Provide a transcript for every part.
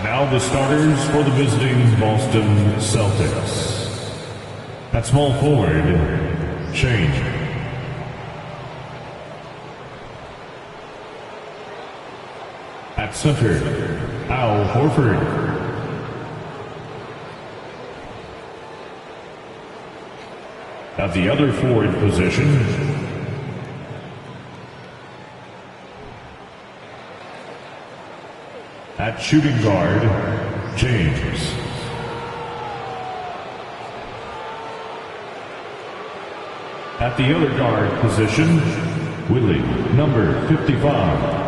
And now the starters for the visiting Boston Celtics. At small forward, change. At center, Al Horford. At the other forward position, at shooting guard, James. At the other guard position, Willie, number 55.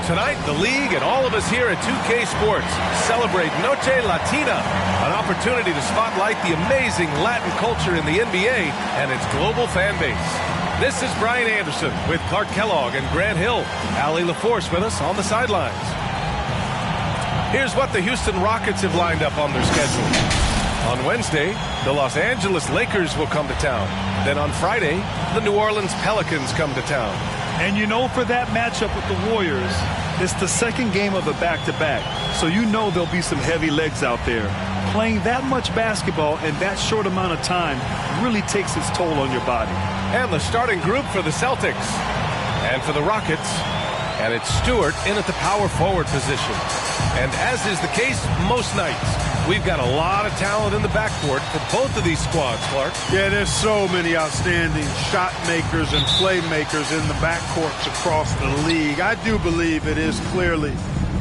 Tonight, the league and all of us here at 2K Sports celebrate Noche Latina, an opportunity to spotlight the amazing Latin culture in the NBA and its global fan base. This is Brian Anderson with Clark Kellogg and Grant Hill. Allie LaForce with us on the sidelines. Here's what the Houston Rockets have lined up on their schedule. On Wednesday, the Los Angeles Lakers will come to town. Then on Friday, the New Orleans Pelicans come to town. And you know, for that matchup with the Warriors, it's the second game of a back-to-back. So you know there'll be some heavy legs out there. Playing that much basketball in that short amount of time really takes its toll on your body. And the starting group for the Celtics. And for the Rockets. And it's Stewart in at the power forward position. And as is the case most nights, we've got a lot of talent in the backcourt for both of these squads, Clark. Yeah, there's so many outstanding shot makers and playmakers in the backcourts across the league. I do believe it is clearly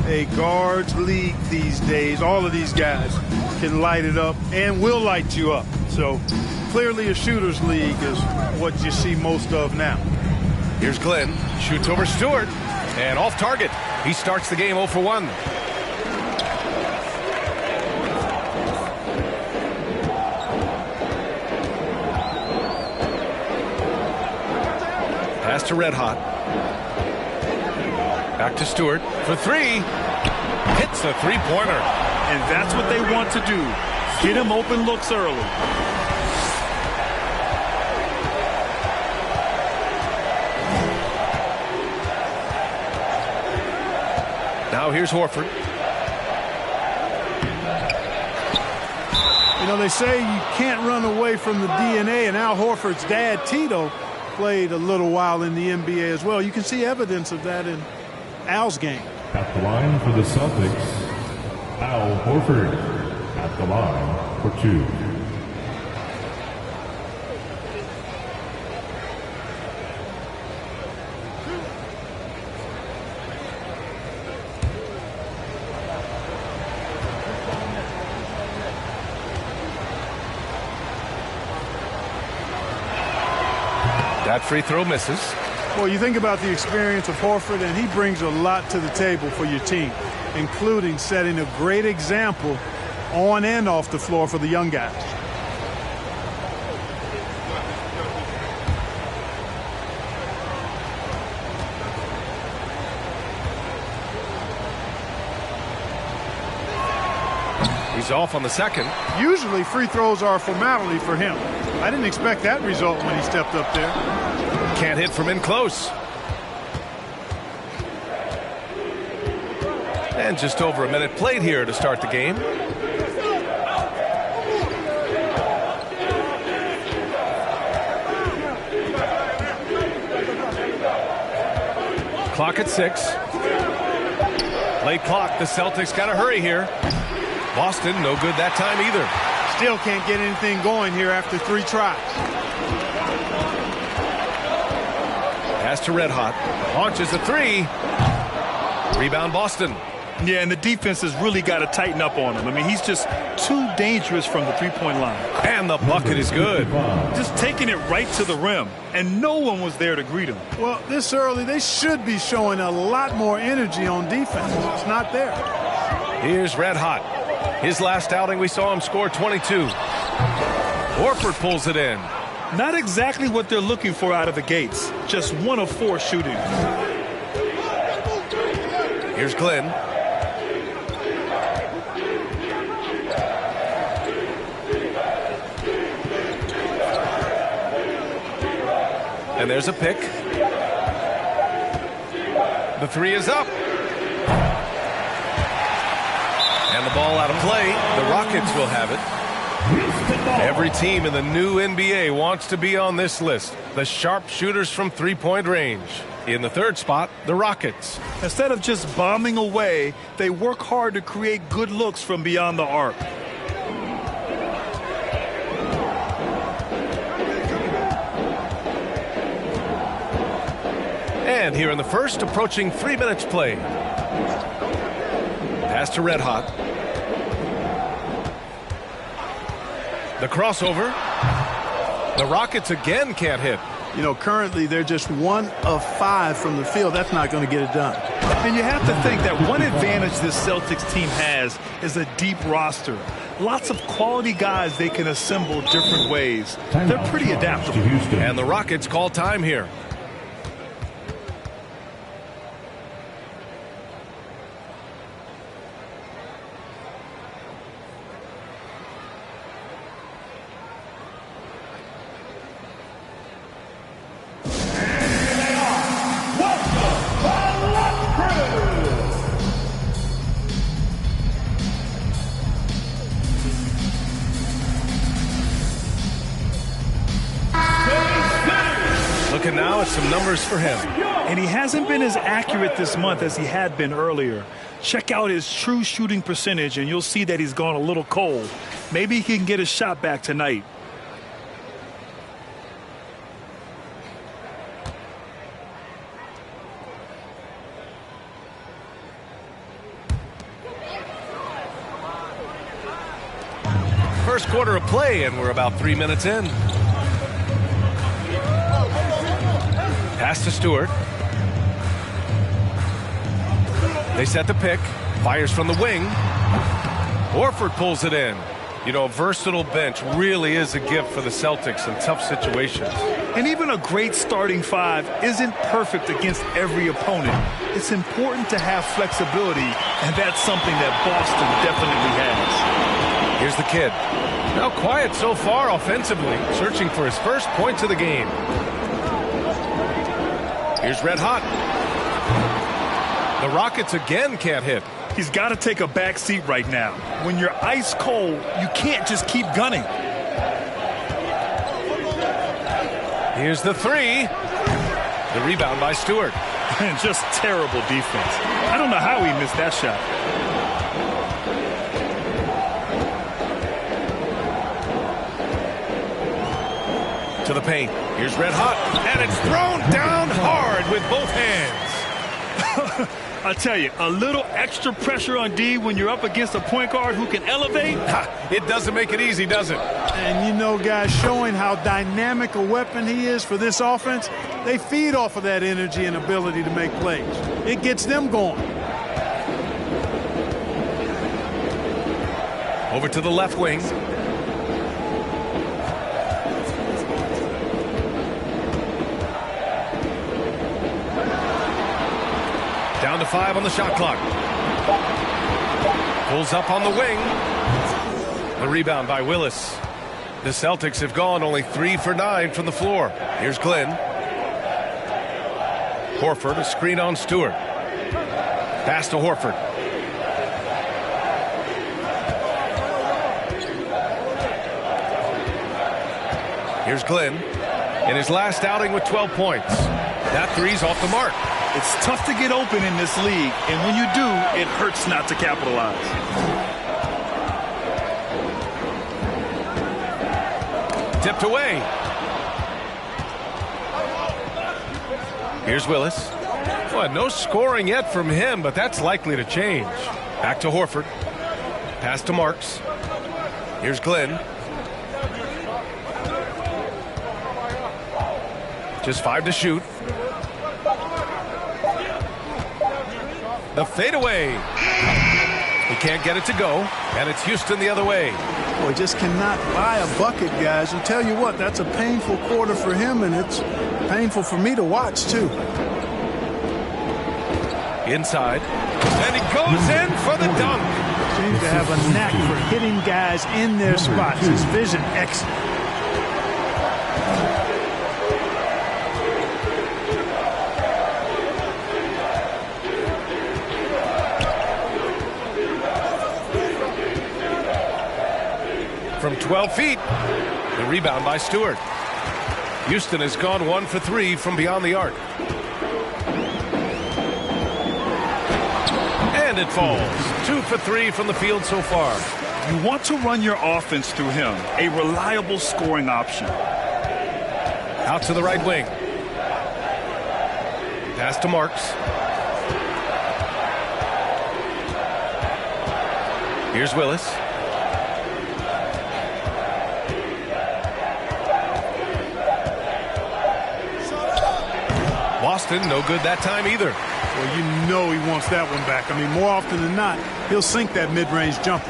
a guards league these days. All of these guys can light it up and will light you up. So clearly a shooter's league is what you see most of now. Here's Glenn, shoots over Stewart, and off target. He starts the game 0 for 1. Pass to Red Hot. Back to Stewart for 3. Hits a three-pointer. And that's what they want to do. Get him open looks early. Now here's Horford. You know, they say you can't run away from the DNA, and Al Horford's dad, Tito, played a little while in the NBA as well. You can see evidence of that in Al's game. At the line for the Celtics, Al Horford. At the line for 2. That free throw misses. Well, you think about the experience of Horford, and he brings a lot to the table for your team, including setting a great example on and off the floor for the young guys. He's off on the second. Usually free throws are a formality for him. I didn't expect that result when he stepped up there. Can't hit from in close. And just over a minute played here to start the game. Clock at 6. Late clock. The Celtics got to hurry here. Boston, no good that time either. Still can't get anything going here after 3 tries. Pass to Red Hot. Launches a 3. Rebound Boston. Yeah, and the defense has really got to tighten up on him. I mean, he's just too dangerous from the three-point line. And the bucket is good. Just taking it right to the rim, and no one was there to greet him. Well, this early, they should be showing a lot more energy on defense. It's not there. Here's Red Hot. His last outing, we saw him score 22. Horford pulls it in. Not exactly what they're looking for out of the gates. Just 1 of 4 shooting. Here's Glenn. And there's a pick. The 3 is up. And the ball out of play. The Rockets will have it. Every team in the new NBA wants to be on this list. The sharpshooters from three-point range. In the third spot, the Rockets. Instead of just bombing away, they work hard to create good looks from beyond the arc. And here in the first, approaching 3 minutes played. Pass to Red Hot. The crossover. The Rockets again can't hit. You know, currently they're just 1 of 5 from the field. That's not going to get it done. And you have to think that one advantage this Celtics team has is a deep roster. Lots of quality guys they can assemble different ways. They're pretty adaptable. And the Rockets call time here. Looking now at some numbers for him. And he hasn't been as accurate this month as he had been earlier. Check out his true shooting percentage, and you'll see that he's gone a little cold. Maybe he can get his shot back tonight. First quarter of play, and we're about 3 minutes in. Pass to Stewart. They set the pick. Fires from the wing. Horford pulls it in. You know, a versatile bench really is a gift for the Celtics in tough situations. And even a great starting 5 isn't perfect against every opponent. It's important to have flexibility, and that's something that Boston definitely has. Here's the kid. Now quiet so far offensively, searching for his first points of the game. Here's Red Hot. The Rockets again can't hit. He's got to take a back seat right now. When you're ice cold, you can't just keep gunning. Here's the 3. The rebound by Stewart. And just terrible defense. I don't know how he missed that shot. To the paint. Here's Red Hot. And it's thrown down hard with both hands. I tell you, a little extra pressure on D when you're up against a point guard who can elevate. It doesn't make it easy, does it? And you know, guys, showing how dynamic a weapon he is for this offense, they feed off of that energy and ability to make plays. It gets them going. Over to the left wing. Down to 5 on the shot clock. Pulls up on the wing. The rebound by Willis. The Celtics have gone only 3 for 9 from the floor. Here's Glenn. Horford, a screen on Stewart. Pass to Horford. Here's Glenn. In his last outing with 12 points. That three's off the mark. It's tough to get open in this league, and when you do, it hurts not to capitalize. Tipped away. Here's Willis. Well, no scoring yet from him, but that's likely to change. Back to Horford. Pass to Marks. Here's Glenn. Just 5 to shoot. The fadeaway. He can't get it to go, and it's Houston the other way. Boy, just cannot buy a bucket, guys. And tell you what, that's a painful quarter for him, and it's painful for me to watch, too. Inside. And he goes in for the dunk. Seems to have a knack for hitting guys in their spots. His vision excellent. From 12 feet, the rebound by Stewart. Houston has gone 1 for 3 from beyond the arc. And it falls. 2 for 3 from the field so far. You want to run your offense through him, a reliable scoring option. Out to the right wing. Pass to Marks. Here's Willis. Boston, no good that time either. Well, you know he wants that one back. I mean, more often than not, he'll sink that mid-range jumper.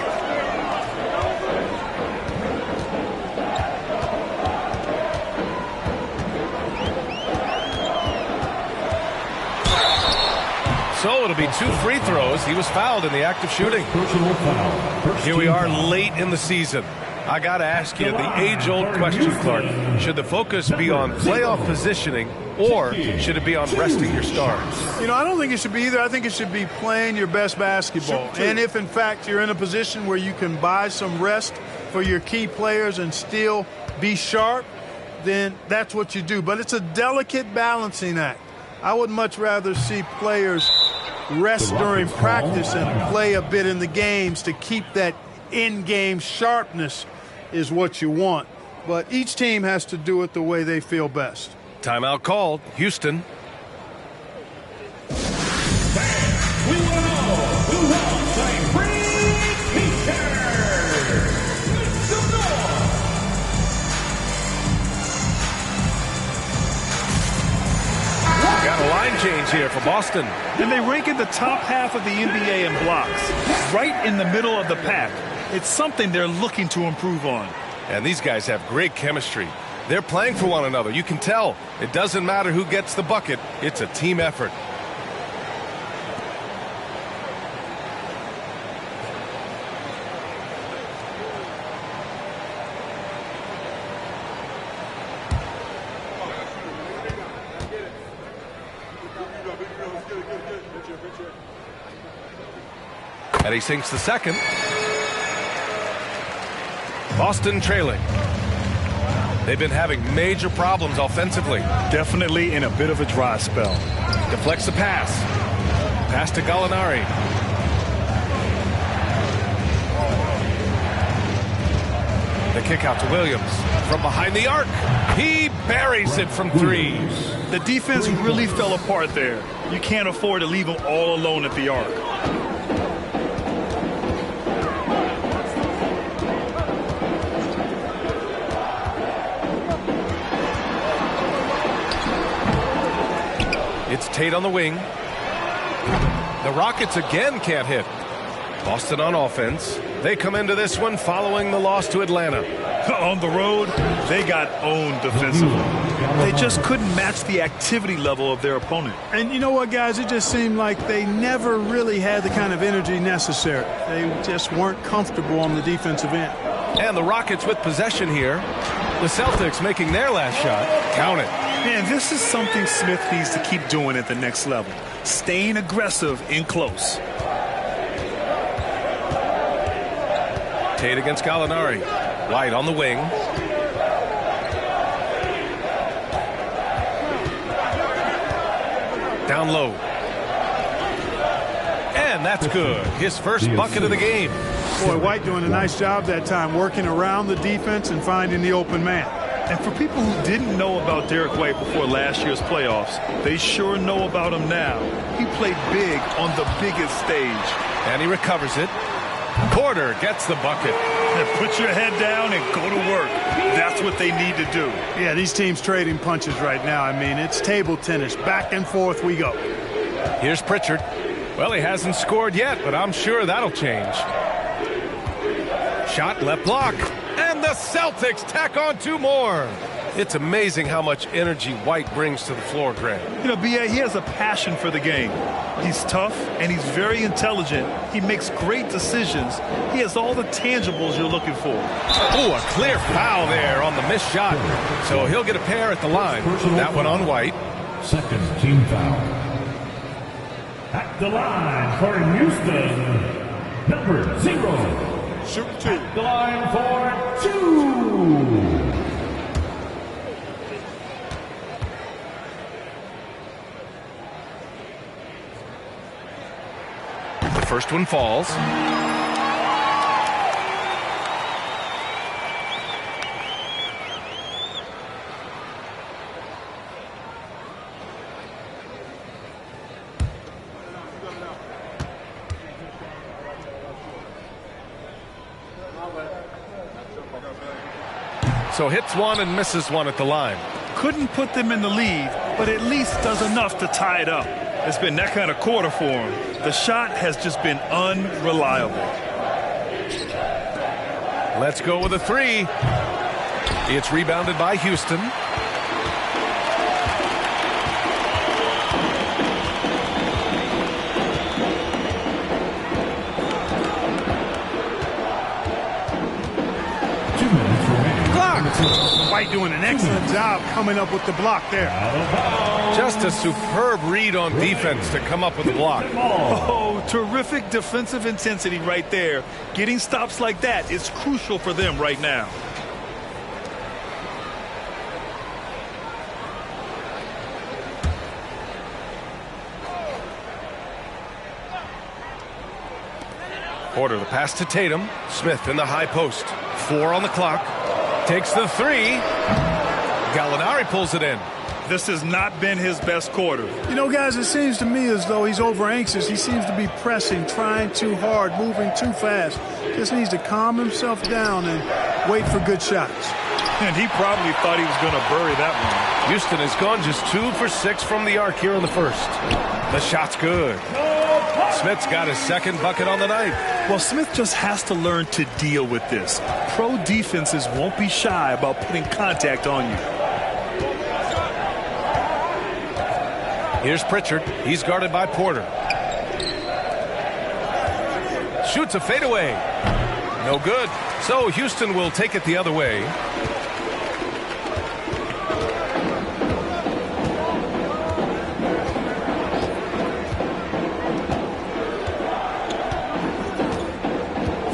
So it'll be 2 free throws. He was fouled in the act of shooting. Personal foul. Here we are late in the season. I got to ask you the age-old question, Clark. Should the focus be on playoff positioning, or should it be on resting your stars? You know, I don't think it should be either. I think it should be playing your best basketball. And if, in fact, you're in a position where you can buy some rest for your key players and still be sharp, then that's what you do. But it's a delicate balancing act. I would much rather see players rest during practice and play a bit in the games to keep that in-game sharpness is what you want. But each team has to do it the way they feel best. Timeout called. Houston. Got a line change here for Boston. And they rank in the top half of the NBA in blocks, right in the middle of the pack. It's something they're looking to improve on. And these guys have great chemistry. They're playing for one another. You can tell. It doesn't matter who gets the bucket. It's a team effort. And he sinks the second. Boston trailing. They've been having major problems offensively. Definitely in a bit of a dry spell. Deflects the pass. Pass to Gallinari. The kick out to Williams. From behind the arc. He buries it from 3. The defense really fell apart there. You can't afford to leave them all alone at the arc. It's Tate on the wing. The Rockets again can't hit. Boston on offense. They come into this one following the loss to Atlanta. On the road, they got owned defensively. They just couldn't match the activity level of their opponent. And you know what, guys? It just seemed like they never really had the kind of energy necessary. They just weren't comfortable on the defensive end. And the Rockets with possession here. The Celtics making their last shot. Count it. Man, this is something Smith needs to keep doing at the next level. Staying aggressive in close. Tate against Gallinari. White on the wing. Down low. And that's good. His first bucket of the game. Boy, White doing a nice job that time, working around the defense and finding the open man. And for people who didn't know about Derek White before last year's playoffs, they sure know about him now. He played big on the biggest stage. And he recovers it. Porter gets the bucket. And put your head down and go to work. That's what they need to do. Yeah, these teams trading punches right now. I mean, it's table tennis. Back and forth we go. Here's Pritchard. Well, he hasn't scored yet, but I'm sure that'll change. Shot left block. And the Celtics tack on 2 more. It's amazing how much energy White brings to the floor, Greg. You know, B.A., he has a passion for the game. He's tough, and he's very intelligent. He makes great decisions. He has all the tangibles you're looking for. Oh, a clear foul there on the missed shot. So he'll get a pair at the line. That one on White. Second team foul. At the line for Houston, number 0. Shoot 2. At the line for 2. The first one falls. So hits one and misses one at the line. Couldn't put them in the lead, but at least does enough to tie it up. It's been that kind of quarter for him. The shot has just been unreliable. Let's go with a 3. It's rebounded by Houston. White doing an excellent job coming up with the block there. Just a superb read on defense to come up with the block. Oh, terrific defensive intensity right there. Getting stops like that is crucial for them right now. Porter the pass to Tatum. Smith in the high post. 4 on the clock. Takes the 3. Gallinari pulls it in. This has not been his best quarter. You know, guys, it seems to me as though he's over anxious. He seems to be pressing, trying too hard, moving too fast. Just needs to calm himself down and wait for good shots. And he probably thought he was going to bury that one. Houston has gone just 2 for 6 from the arc here in the first. The shot's good. Smith's got his second bucket on the night. Well, Smith just has to learn to deal with this. Pro defenses won't be shy about putting contact on you. Here's Pritchard. He's guarded by Porter. Shoots a fadeaway. No good. So Houston will take it the other way.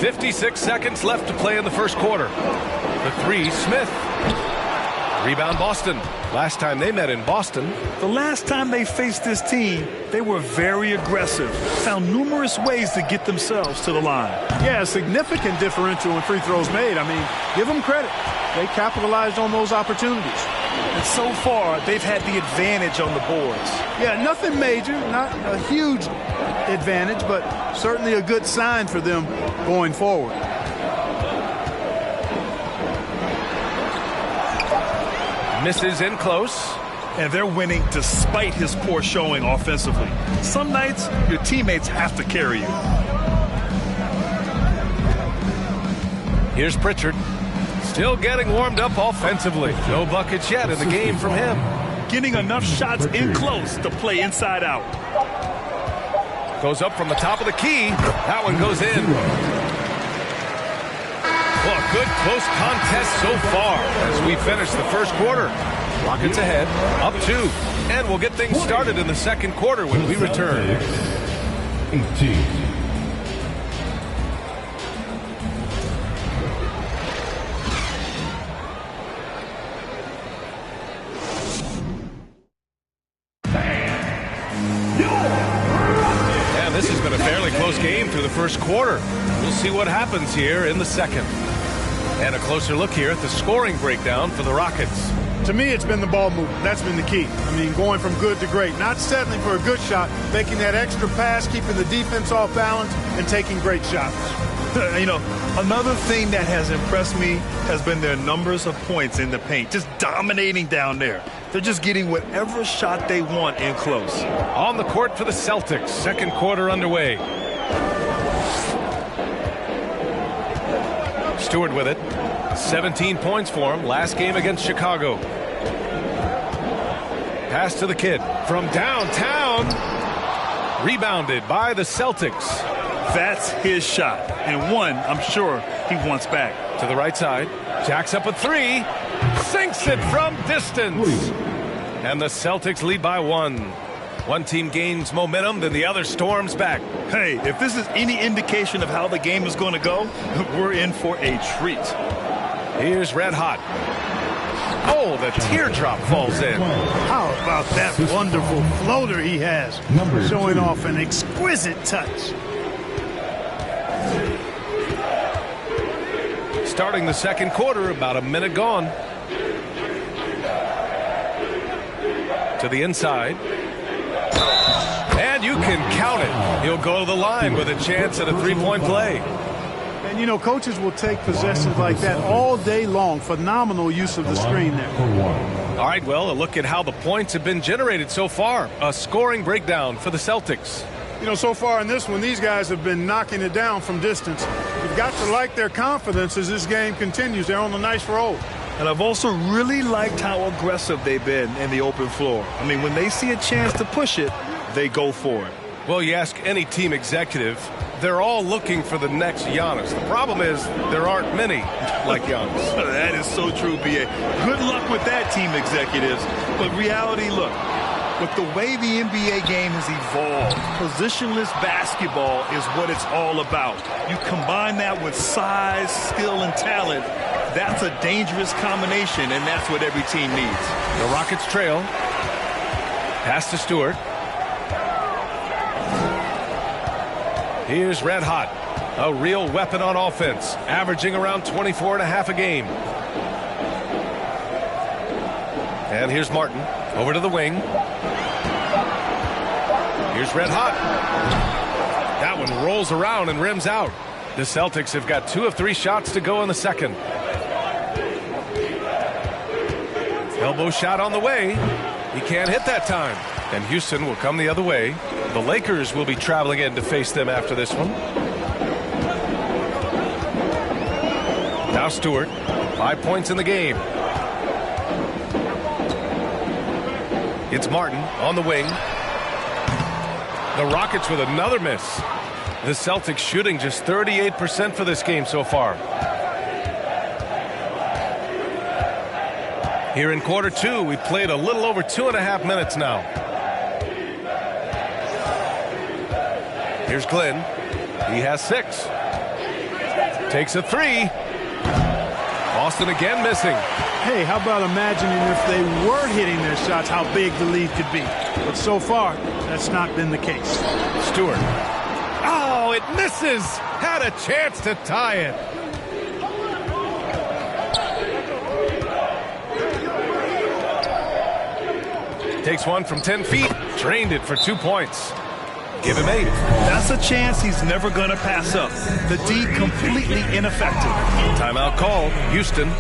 .56 seconds left to play in the first quarter. The 3, Smith. Rebound Boston. Last time they met in Boston. The last time they faced this team, they were very aggressive. Found numerous ways to get themselves to the line. Yeah, a significant differential in free throws made. I mean, give them credit. They capitalized on those opportunities. And so far, they've had the advantage on the boards. Yeah, nothing major, not a huge advantage, but certainly a good sign for them going forward. Misses in close. And they're winning despite his poor showing offensively. Some nights, your teammates have to carry you. Here's Pritchard. Still getting warmed up offensively. No buckets yet in the game from him. Getting enough shots in close to play inside out. Goes up from the top of the key. That one goes in. Well, a good close contest so far as we finish the first quarter. Rockets ahead, up 2. And we'll get things started in the second quarter when we return. 18. And this has been a fairly close game through the first quarter. We'll see what happens here in the second. And a closer look here at the scoring breakdown for the Rockets. To me, it's been the ball movement. That's been the key. I mean, going from good to great. Not settling for a good shot, making that extra pass, keeping the defense off balance, and taking great shots. You know, another thing that has impressed me has been their numbers of points in the paint. Just dominating down there. They're just getting whatever shot they want in close. On the court for the Celtics. Second quarter underway. Stewart with it. 17 points for him last game against Chicago. Pass to the kid from downtown. Rebounded by the Celtics. That's his shot. And one, I'm sure he wants back. To the right side. Jacks up a 3. Sinks it from distance. And the Celtics lead by 1. One team gains momentum, then the other storms back. Hey, if this is any indication of how the game is going to go, we're in for a treat. Here's Red Hot. Oh, the teardrop falls in. How about that wonderful floater he has? Showing off an exquisite touch. Starting the second quarter, about a minute gone. To the inside. And you can count it. He'll go to the line with a chance at a three-point play. And, you know, coaches will take possessions like that all day long. Phenomenal use of the screen there. All right, well, a look at how the points have been generated so far. A scoring breakdown for the Celtics. You know, so far in this one, these guys have been knocking it down from distance. You've got to like their confidence as this game continues. They're on a nice roll. And I've also really liked how aggressive they've been in the open floor. I mean, when they see a chance to push it, they go for it. Well, you ask any team executive, they're all looking for the next Giannis. The problem is there aren't many like Giannis. That is so true, B.A. Good luck with that, team executives. But reality, look, with the way the NBA game has evolved, positionless basketball is what it's all about. You combine that with size, skill, and talent, that's a dangerous combination, and that's what every team needs. The Rockets trail. Pass to Stewart. Here's Red Hot, a real weapon on offense, averaging around 24.5 a game. And here's Martin, over to the wing. Here's Red Hot. That one rolls around and rims out. The Celtics have got 2 of 3 shots to go in the second. Elbow shot on the way. He can't hit that time. And Houston will come the other way. The Lakers will be traveling in to face them after this one. Now Stewart, 5 points in the game. It's Martin on the wing. The Rockets with another miss. The Celtics shooting just 38% for this game so far. Here in quarter 2, we played a little over 2.5 minutes now. Here's Glenn. He has 6. Takes a 3. Boston again missing. Hey, how about imagining if they were hitting their shots, how big the lead could be. But so far, that's not been the case. Stewart. Oh, it misses. Had a chance to tie it. Takes one from 10 feet. Drained it for 2 points. Give him 8. That's a chance he's never going to pass up. The D completely ineffective. Timeout called. Houston. The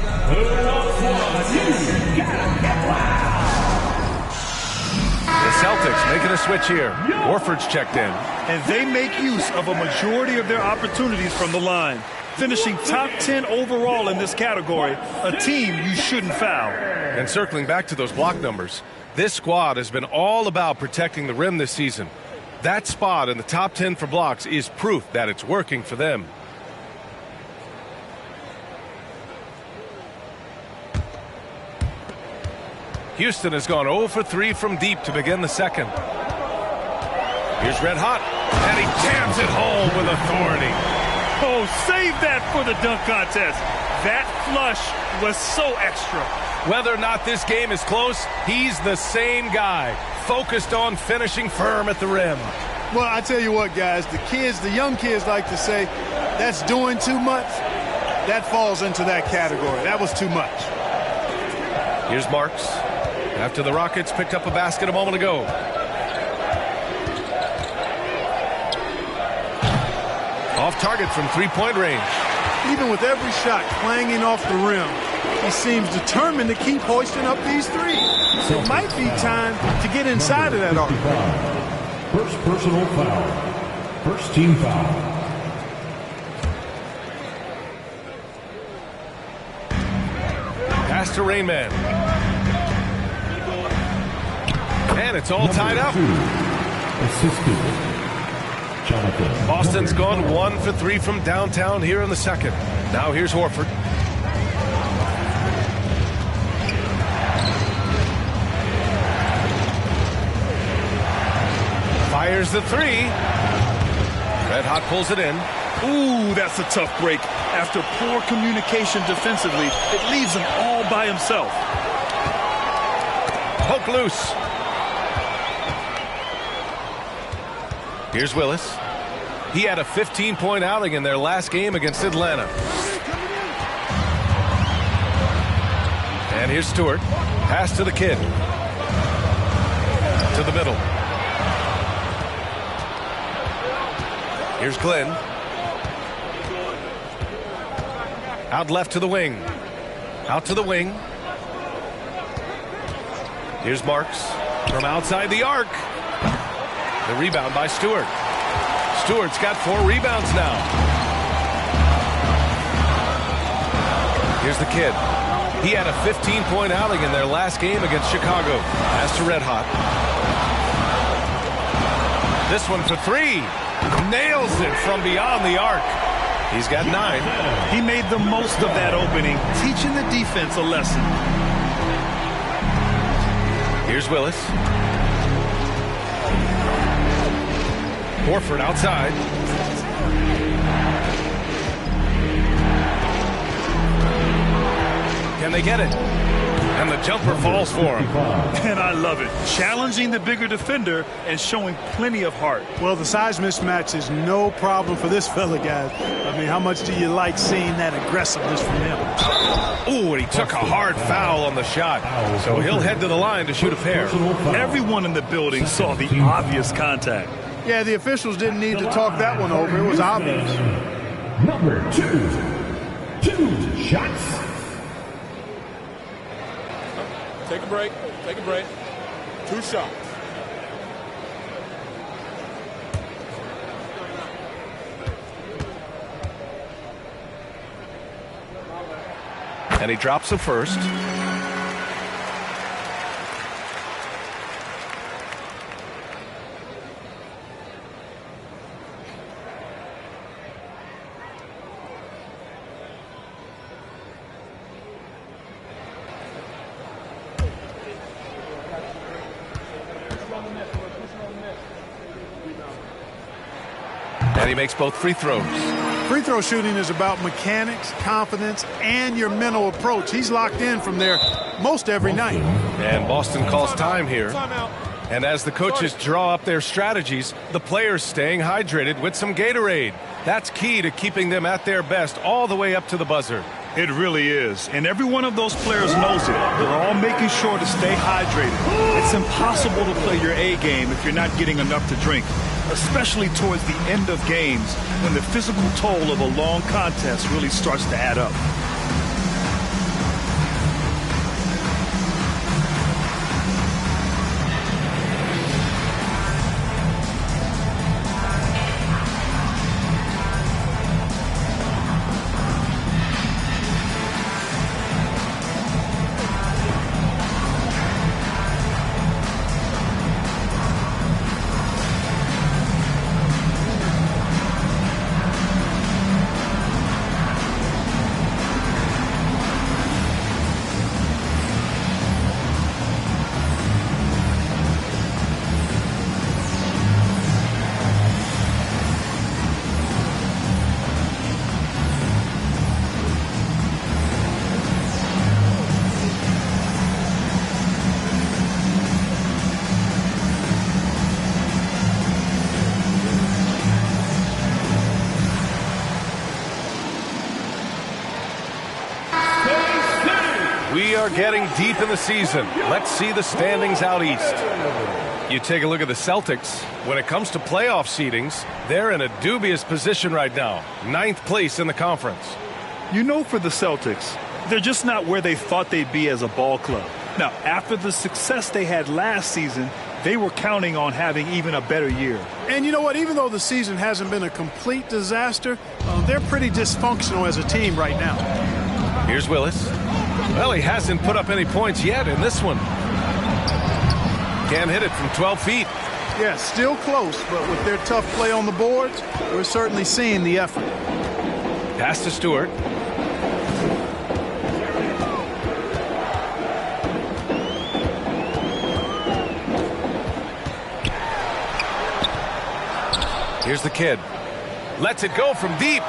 Celtics making a switch here. Warford's checked in. And they make use of a majority of their opportunities from the line. Finishing top 10 overall in this category. A team you shouldn't foul. And circling back to those block numbers, this squad has been all about protecting the rim this season. That spot in the top 10 for blocks is proof that it's working for them. Houston has gone 0 for 3 from deep to begin the second. Here's Red Hot, and he jams it home with authority. Oh, save that for the dunk contest. That flush was so extra. Whether or not this game is close, he's the same guy, focused on finishing firm at the rim. Well, I tell you what, guys, the young kids like to say, that's doing too much. That falls into that category. That was too much. Here's Marks, after the Rockets picked up a basket a moment ago. Off target from three-point range. Even with every shot clanging off the rim, he seems determined to keep hoisting up these threes. It might be time to get inside of that arc. First personal foul. First team foul. Pass to Rain Man. And it's all tied up. Assisted. Jonathan. Boston's gone 1 for 3 from downtown here in the second. Now here's Horford. Fires the three. Red Hot pulls it in. Ooh, that's a tough break. After poor communication defensively, it leaves him all by himself. Poke loose. Here's Willis. He had a 15-point outing in their last game against Atlanta. And here's Stewart. Pass to the kid. To the middle. Here's Glenn. Out left to the wing. Out to the wing. Here's Marks from outside the arc. The rebound by Stewart. Stewart's got 4 rebounds now. Here's the kid. He had a 15-point outing in their last game against Chicago. Pass to Red Hot. This one for 3. Nails it from beyond the arc. He's got 9. He made the most of that opening, teaching the defense a lesson. Here's Willis. Horford outside. Can they get it? And the jumper falls for him. And I love it. Challenging the bigger defender and showing plenty of heart. Well, the size mismatch is no problem for this fella, guys. I mean, how much do you like seeing that aggressiveness from him? Ooh, and he took a hard foul on the shot. So he'll head to the line to shoot a pair. Everyone in the building saw the obvious contact. Yeah, the officials didn't need to talk that one over. It was obvious. Number 2. 2 shots. Take a break. Take a break. 2 shots. And he drops the first. And he makes both free throws. Free throw shooting is about mechanics, confidence, and your mental approach. He's locked in from there most every night. And Boston calls time here. And as the coaches draw up their strategies, the players staying hydrated with some Gatorade. That's key to keeping them at their best all the way up to the buzzer. It really is. And every one of those players knows it. They're all making sure to stay hydrated. It's impossible to play your A game if you're not getting enough to drink, especially towards the end of games when the physical toll of a long contest really starts to add up. are getting deep in the season. Let's see the standings out east. You take a look at the Celtics. When it comes to playoff seedings, they're in a dubious position right now. 9th place in the conference. You know, for the Celtics, they're just not where they thought they'd be as a ball club. Now, after the success they had last season, they were counting on having even a better year. And you know what? Even though the season hasn't been a complete disaster, they're pretty dysfunctional as a team right now. Here's Willis. Well, he hasn't put up any points yet in this one. Can't hit it from 12 feet. Yeah, still close, but with their tough play on the boards, we're certainly seeing the effort. Pass to Stewart. Here's the kid. Lets it go from deep.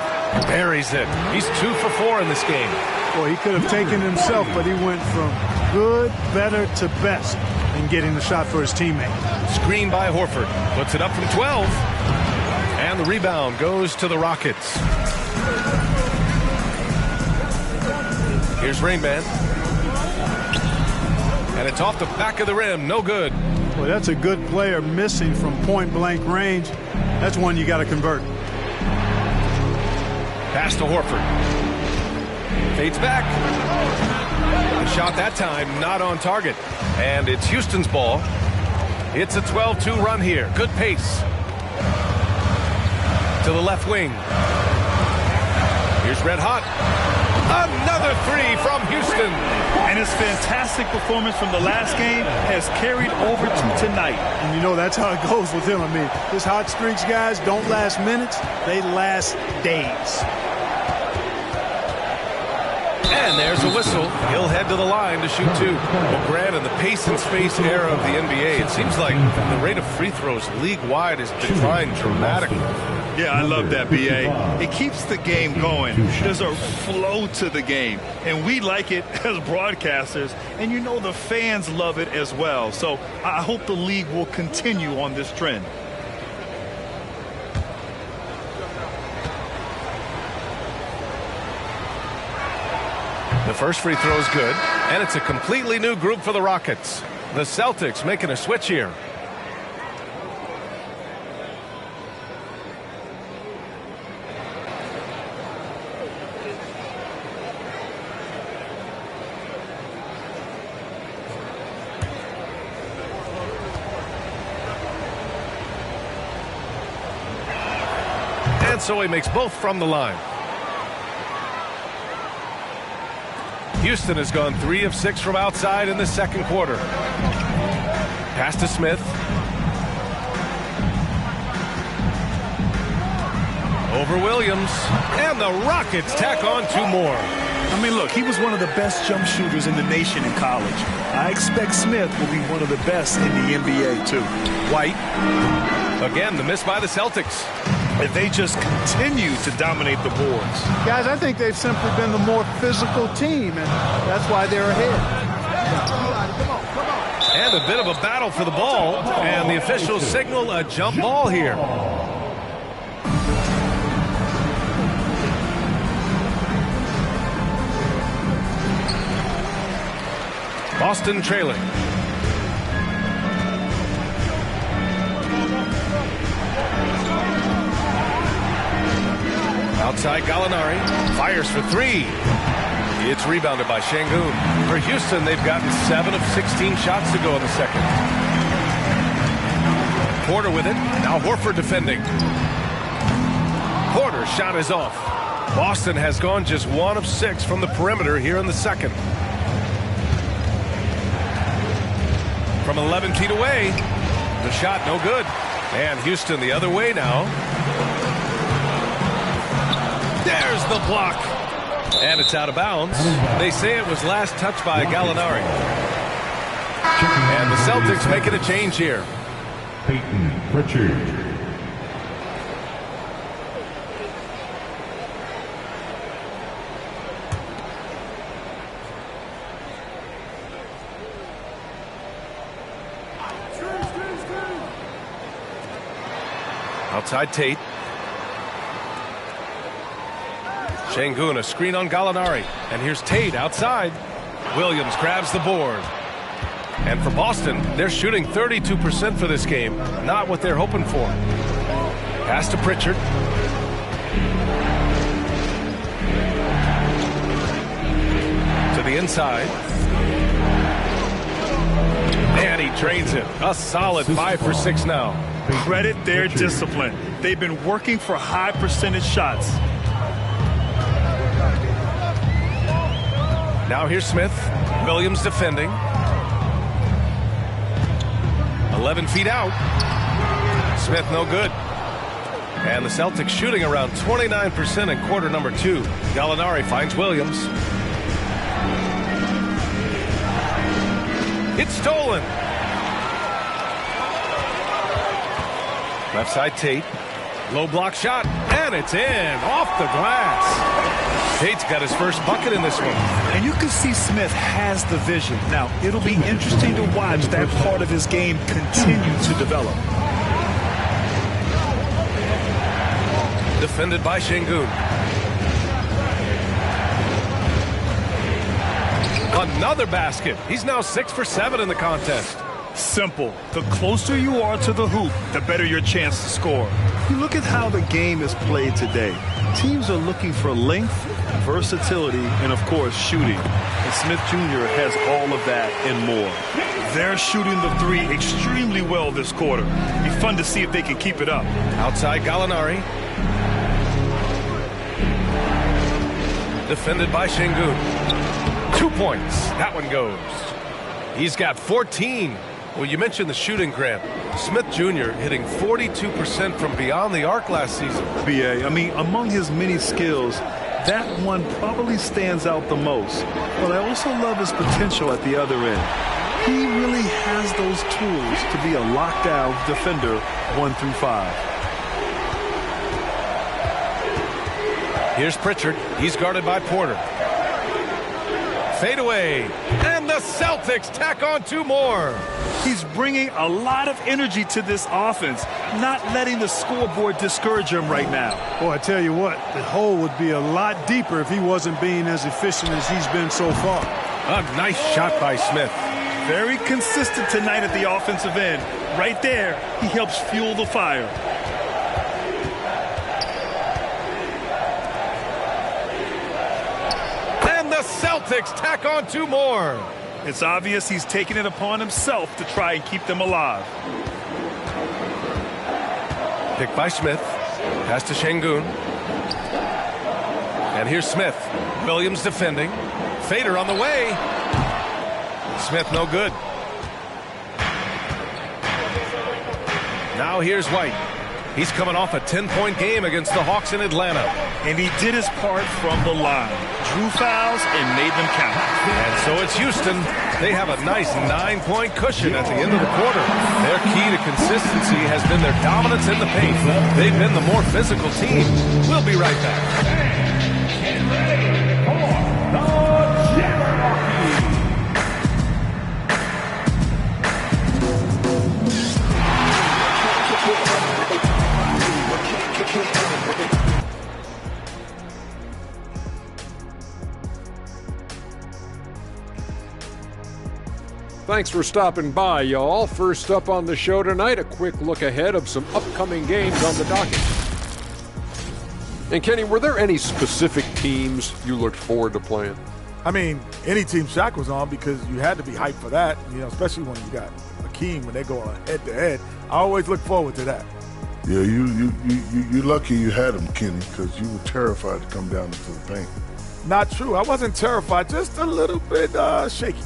Buries it. He's 2 for 4 in this game. Well, he could have taken himself, but he went from good, better to best in getting the shot for his teammate. Screen by Horford. Puts it up from 12. And the rebound goes to the Rockets. Here's Rain Man. And it's off the back of the rim. No good. Well, that's a good player missing from point-blank range. That's one you got to convert. Pass to Horford. Fades back. The shot that time not on target. And it's Houston's ball. It's a 12-2 run here. Good pace. To the left wing. Here's Red Hot. Another 3 from Houston. And his fantastic performance from the last game has carried over to tonight. And you know, that's how it goes with him. I mean, his hot streaks, guys, don't last minutes. They last days. And there's a whistle. He'll head to the line to shoot 2. Well, Grant, in the pace and space era of the NBA, it seems like the rate of free throws league-wide has declined dramatically. Yeah, I love that, B.A. It keeps the game going. There's a flow to the game, and we like it as broadcasters, and you know the fans love it as well. So I hope the league will continue on this trend. The first free throw is good, and it's a completely new group for the Rockets. The Celtics making a switch here. And so he makes both from the line. Houston has gone 3 of 6 from outside in the second quarter. Pass to Smith. Over Williams. And the Rockets tack on 2 more. I mean, look, he was one of the best jump shooters in the nation in college. I expect Smith will be one of the best in the NBA, too. White. Again, the miss by the Celtics. If they just continue to dominate the boards. Guys, I think they've simply been the more physical team, and that's why they're ahead. And a bit of a battle for the ball, and the officials signal a jump ball here. Boston trailing. Outside Gallinari, fires for 3. It's rebounded by Şengün. For Houston, they've gotten 7 of 16 shots to go in the second. Porter with it. Now Horford defending. Porter's shot is off. Boston has gone just 1 of 6 from the perimeter here in the second. From 11 feet away, the shot no good. And Houston the other way now. There's the block. And it's out of bounds. They say it was last touched by Gallinari. And the Celtics making a change here. Peyton Pritchard. Outside Tate. Şengün, a screen on Gallinari. And here's Tate outside. Williams grabs the board. And for Boston, they're shooting 32% for this game. Not what they're hoping for. Pass to Pritchard. To the inside. And he drains it. A solid 5 for 6 now. Credit their discipline. They've been working for high percentage shots. Now here's Smith. Williams defending. 11 feet out. Smith no good. And the Celtics shooting around 29% in quarter number 2. Gallinari finds Williams. It's stolen. Left side Tate. Low block shot. And it's in. Off the glass. Tate's got his first bucket in this one. And you can see Smith has the vision. Now, it'll be interesting to watch that part of his game continue to develop. Defended by Şengün. Another basket. He's now 6 for 7 in the contest. Simple. The closer you are to the hoop, the better your chance to score. You look at how the game is played today. Teams are looking for length, versatility, and, of course, shooting. And Smith Jr. has all of that and more. They're shooting the 3 extremely well this quarter. It'll be fun to see if they can keep it up. Outside Gallinari. Defended by Şengün. 2 points. That one goes. He's got 14. Well, you mentioned the shooting, Grant. Smith Jr. hitting 42% from beyond the arc last season. BA, I mean, among his many skills, that one probably stands out the most. But I also love his potential at the other end. He really has those tools to be a lockdown defender 1 through 5. Here's Pritchard. He's guarded by Porter. Fade away. And the Celtics tack on 2 more. He's bringing a lot of energy to this offense, not letting the scoreboard discourage him right now. Boy, I tell you what, the hole would be a lot deeper if he wasn't being as efficient as he's been so far. A nice shot by Smith. Very consistent tonight at the offensive end. Right there, he helps fuel the fire. And the Celtics tack on 2 more. It's obvious he's taking it upon himself to try and keep them alive. Picked by Smith. Pass to Şengün. And here's Smith. Williams defending. Fader on the way. Smith no good. Now here's White. He's coming off a 10-point game against the Hawks in Atlanta. And he did his part from the line. Drew fouls and made them count. And so it's Houston. They have a nice 9-point cushion at the end of the quarter. Their key to consistency has been their dominance in the paint. They've been the more physical team. We'll be right back. Get ready for the Jabberwocky. Thanks for stopping by, y'all. First up on the show tonight, a quick look ahead of some upcoming games on the docket. And Kenny, were there any specific teams you looked forward to playing? I mean, any team Shaq was on, because you had to be hyped for that, you know, especially when you got Hakeem when they go head-to-head. I always look forward to that. Yeah, you're lucky you had him, Kenny, because you were terrified to come down into the paint. Not true. I wasn't terrified, just a little bit shaky.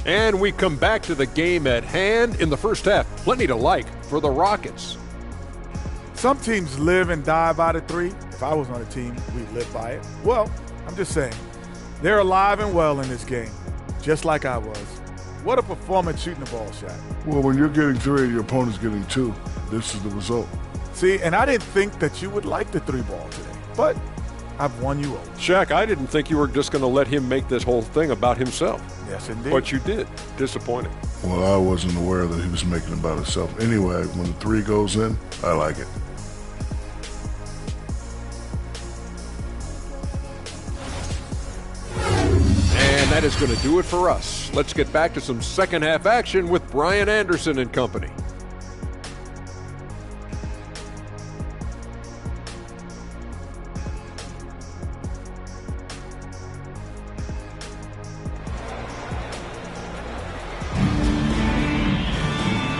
And we come back to the game at hand in the first half. Plenty to like for the Rockets. Some teams live and die by the 3. If I was on a team, we'd live by it. Well, I'm just saying, they're alive and well in this game, just like I was. What a performance shooting the ball, Shaq. Well, when you're getting 3 and your opponent's getting 2, this is the result. See, and I didn't think that you would like the 3-ball today, but I've won you over. Shaq, I didn't think you were just going to let him make this whole thing about himself. Yes, indeed. But you did. Disappointing. Well, I wasn't aware that he was making it about himself. Anyway, when the 3 goes in, I like it. And that is going to do it for us. Let's get back to some second half action with Brian Anderson and company.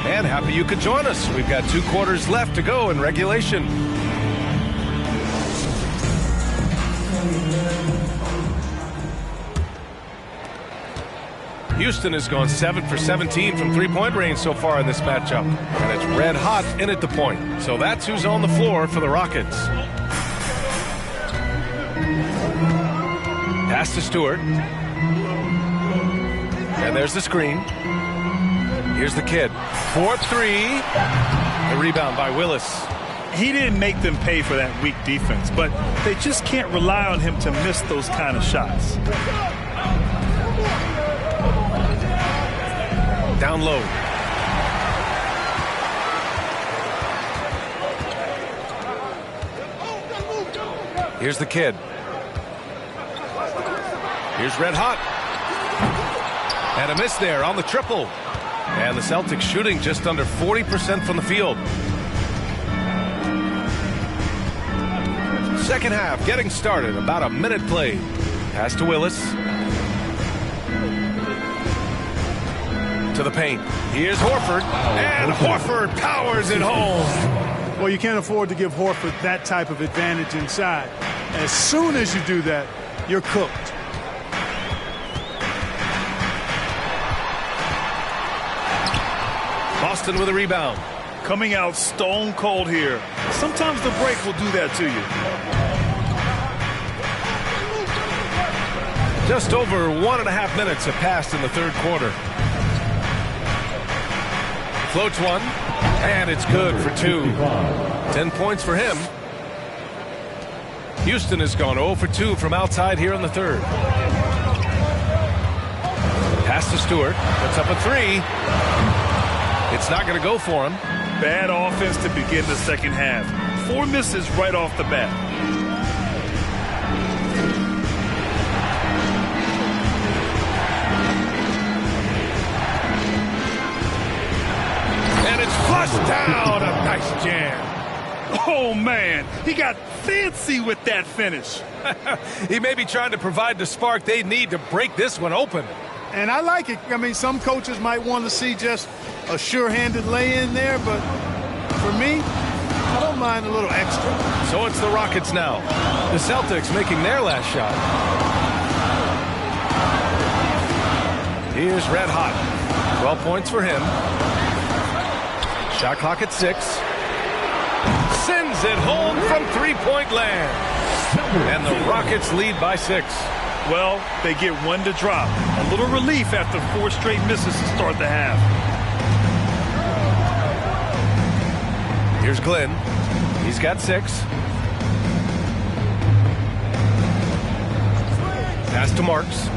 And happy you could join us. We've got 2 quarters left to go in regulation. Houston has gone 7 for 17 from three-point range so far in this matchup. And it's red hot in at the point. So that's who's on the floor for the Rockets. Pass to Stewart. And there's the screen. Here's the kid. 4-3. The rebound by Willis. He didn't make them pay for that weak defense, but they just can't rely on him to miss those kind of shots. Down low. Here's the kid. Here's red hot. And a miss there on the triple. And the Celtics shooting just under 40% from the field. Second half getting started. About a minute played. Pass to Willis. To the paint. Here's Horford. And Horford powers it home. Well, you can't afford to give Horford that type of advantage inside. As soon as you do that, you're cooked. Boston with a rebound. Coming out stone cold here. Sometimes the break will do that to you. Just over 1.5 minutes have passed in the third quarter. Floats one, and it's good for 2. 10 points for him. Houston has gone 0 for 2 from outside here in the third. Pass to Stewart. Puts up a 3. It's not going to go for him. Bad offense to begin the second half. 4 misses right off the bat. And it's flushed down. A nice jam. Oh, man. He got fancy with that finish. He may be trying to provide the spark they need to break this one open. And I like it. I mean, some coaches might want to see just a sure-handed lay-in there, but for me, I don't mind a little extra. So it's the Rockets now. The Celtics making their last shot. Here's red hot. 12 points for him. Shot clock at 6. Sends it home from three-point land. And the Rockets lead by 6. Well, they get 1 to drop. A little relief after 4 straight misses to start the half. Here's Glenn. He's got 6. Pass to Marks.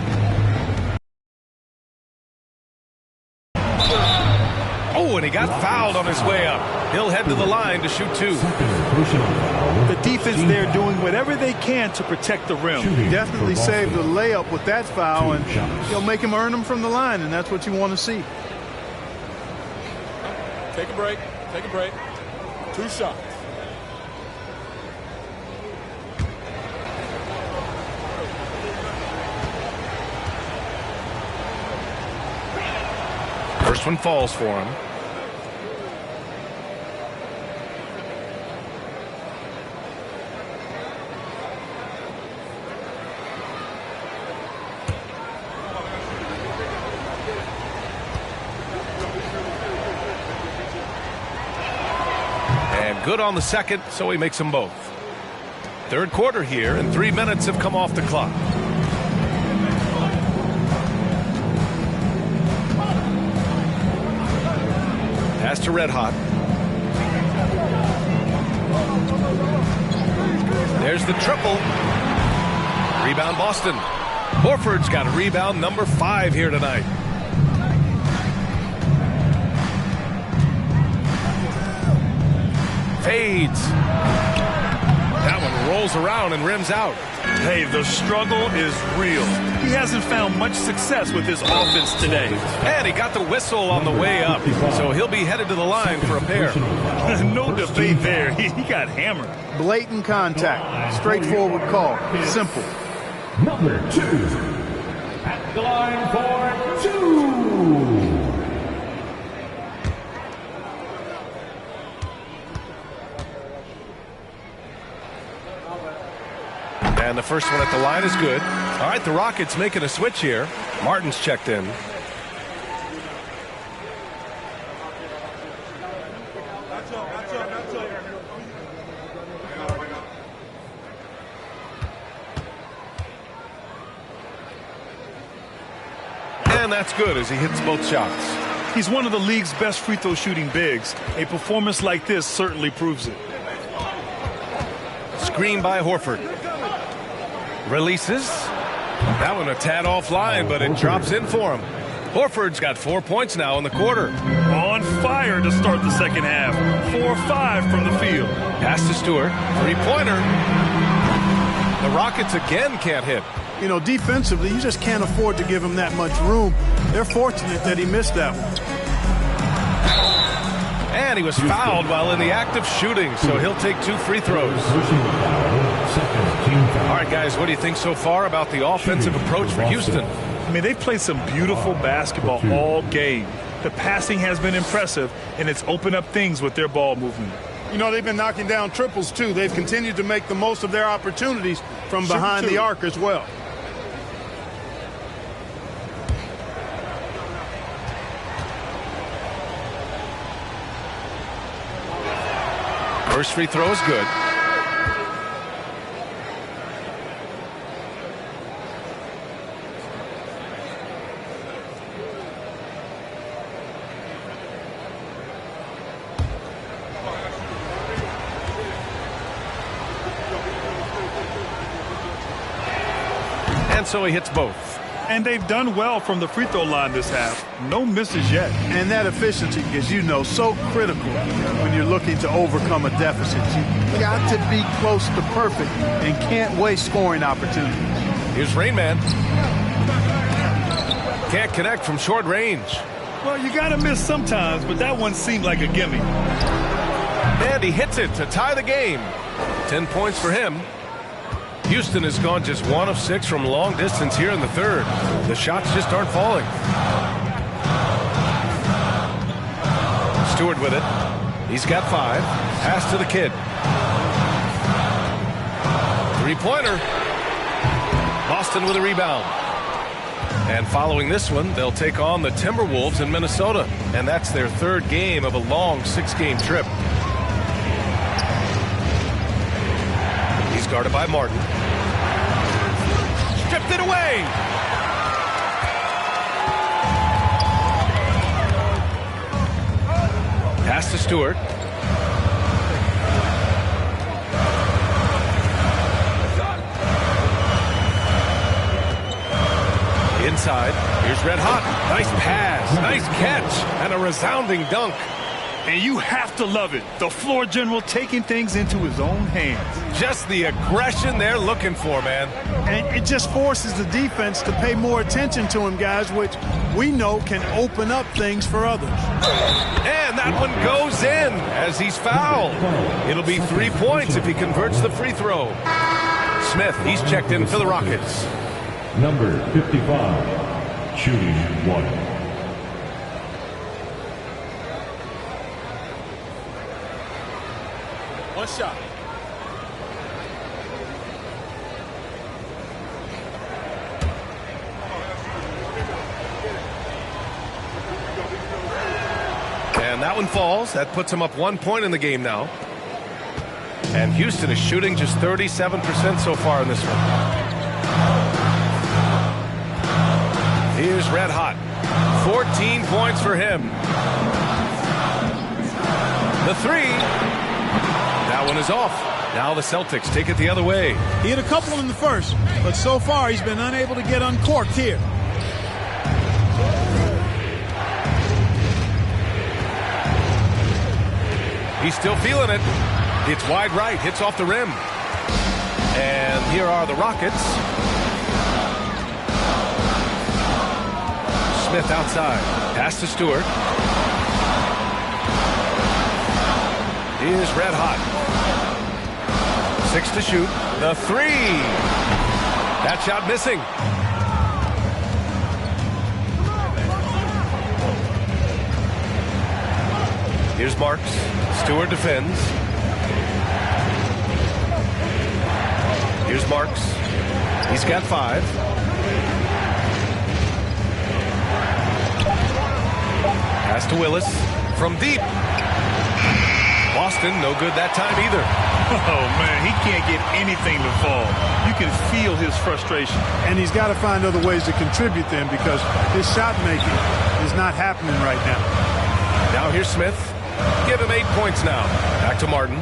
Oh, and he got fouled on his way up. He'll head to the line to shoot 2. The defense there doing whatever they can to protect the rim. Definitely saved the layup with that foul, and you'll make him earn them from the line, and that's what you want to see. Take a break. Take a break. 2 shots. First one falls for him. And good on the second, so he makes them both. Third quarter here, and 3 minutes have come off the clock. Pass to red hot. There's the triple. Rebound Boston. Horford's got a rebound number 5 here tonight. Fades. That one rolls around and rims out. Hey, the struggle is real. He hasn't found much success with his offense today. And he got the whistle on the way up, so he'll be headed to the line for a pair. No debate there. He got hammered. Blatant contact. Straightforward call. Simple. Number 2. At the line for 2. And the first one at the line is good. All right, the Rockets making a switch here. Martin's checked in. And that's good as he hits both shots. He's one of the league's best free throw shooting bigs. A performance like this certainly proves it. Screen by Horford. Releases. That one a tad offline, but it drops in for him. Horford's got 4 points now in the quarter. On fire to start the second half. 4-5 from the field. Pass to Stewart. Three-pointer. The Rockets again can't hit. You know, defensively, you just can't afford to give him that much room. They're fortunate that he missed that one. And he was fouled while in the act of shooting, so he'll take 2 free throws. All right, guys, what do you think so far about the offensive approach for Houston? I mean, they've played some beautiful basketball all game. The passing has been impressive, and it's opened up things with their ball movement. You know, they've been knocking down triples, too. They've continued to make the most of their opportunities from behind the arc as well. First free throw is good. And so he hits both. And they've done well from the free throw line this half. No misses yet. And that efficiency is, you know, so critical when you're looking to overcome a deficit. You got to be close to perfect and can't waste scoring opportunities. Here's Rain Man. Can't connect from short range. Well, you got to miss sometimes, but that one seemed like a gimme. And he hits it to tie the game. 10 points for him. Houston has gone just 1 of 6 from long distance here in the third. The shots just aren't falling. Stewart with it. He's got 5. Pass to the kid. Three-pointer. Boston with a rebound. And following this one, they'll take on the Timberwolves in Minnesota. And that's their third game of a long 6-game trip. He's guarded by Martin. Stripped it away. Pass to Stewart. Inside. Here's Red Hot. Nice pass. Nice catch. And a resounding dunk. And you have to love it. The floor general taking things into his own hands. Just the aggression they're looking for, man. And it just forces the defense to pay more attention to him, guys, which we know can open up things for others. And that one goes in as he's fouled. It'll be 3 points if he converts the free throw. Smith, he's checked in for the Rockets. Number 55, shooting 1. One shot. And that one falls. That puts him up 1 point in the game now. And Houston is shooting just 37% so far in this one. Here's Red Hot. 14 points for him. The three. That one is off. Now the Celtics take it the other way. He hit a couple in the first, but so far he's been unable to get uncorked here. He's still feeling it. It's wide right, hits off the rim. And here are the Rockets. Smith outside. Pass to Stewart. He is red hot. 6 to shoot. The 3. That shot missing. Here's Marks. Stewart defends. Here's Marks. He's got 5. Pass to Willis from deep. Boston, no good that time either. Oh, man, he can't get anything to fall. You can feel his frustration. And he's got to find other ways to contribute then, because his shot making is not happening right now. Now here's Smith. Give him 8 points now. Back to Martin.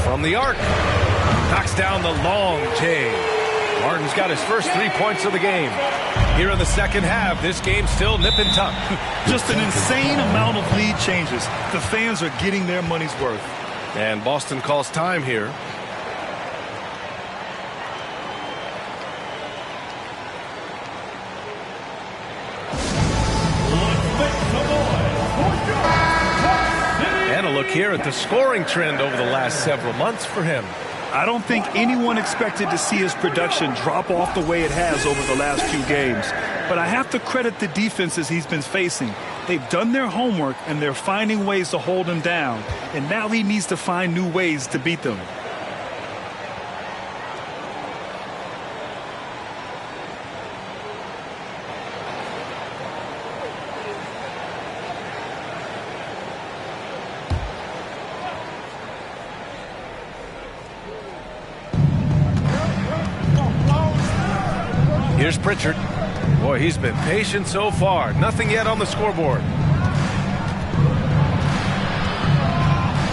From the arc. Knocks down the long J. Martin's got his first 3 points of the game. Here in the second half, this game's still nip and tuck. Just an insane amount of lead changes. The fans are getting their money's worth. And Boston calls time here. And a look here at the scoring trend over the last several months for him. I don't think anyone expected to see his production drop off the way it has over the last few games. But I have to credit the defenses he's been facing. They've done their homework, and they're finding ways to hold him down. And now he needs to find new ways to beat them. Here's Pritchard. Boy, he's been patient so far. Nothing yet on the scoreboard.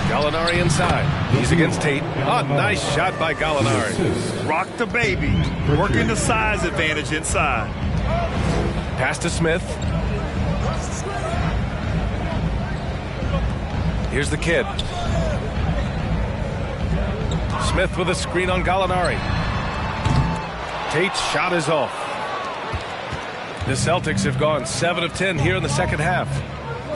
Gallinari inside. He's against Tate. Oh, nice shot by Gallinari. Rock the baby. Working the size advantage inside. Pass to Smith. Here's the kid. Smith with a screen on Gallinari. Tate's shot is off. The Celtics have gone 7 of 10 here in the second half.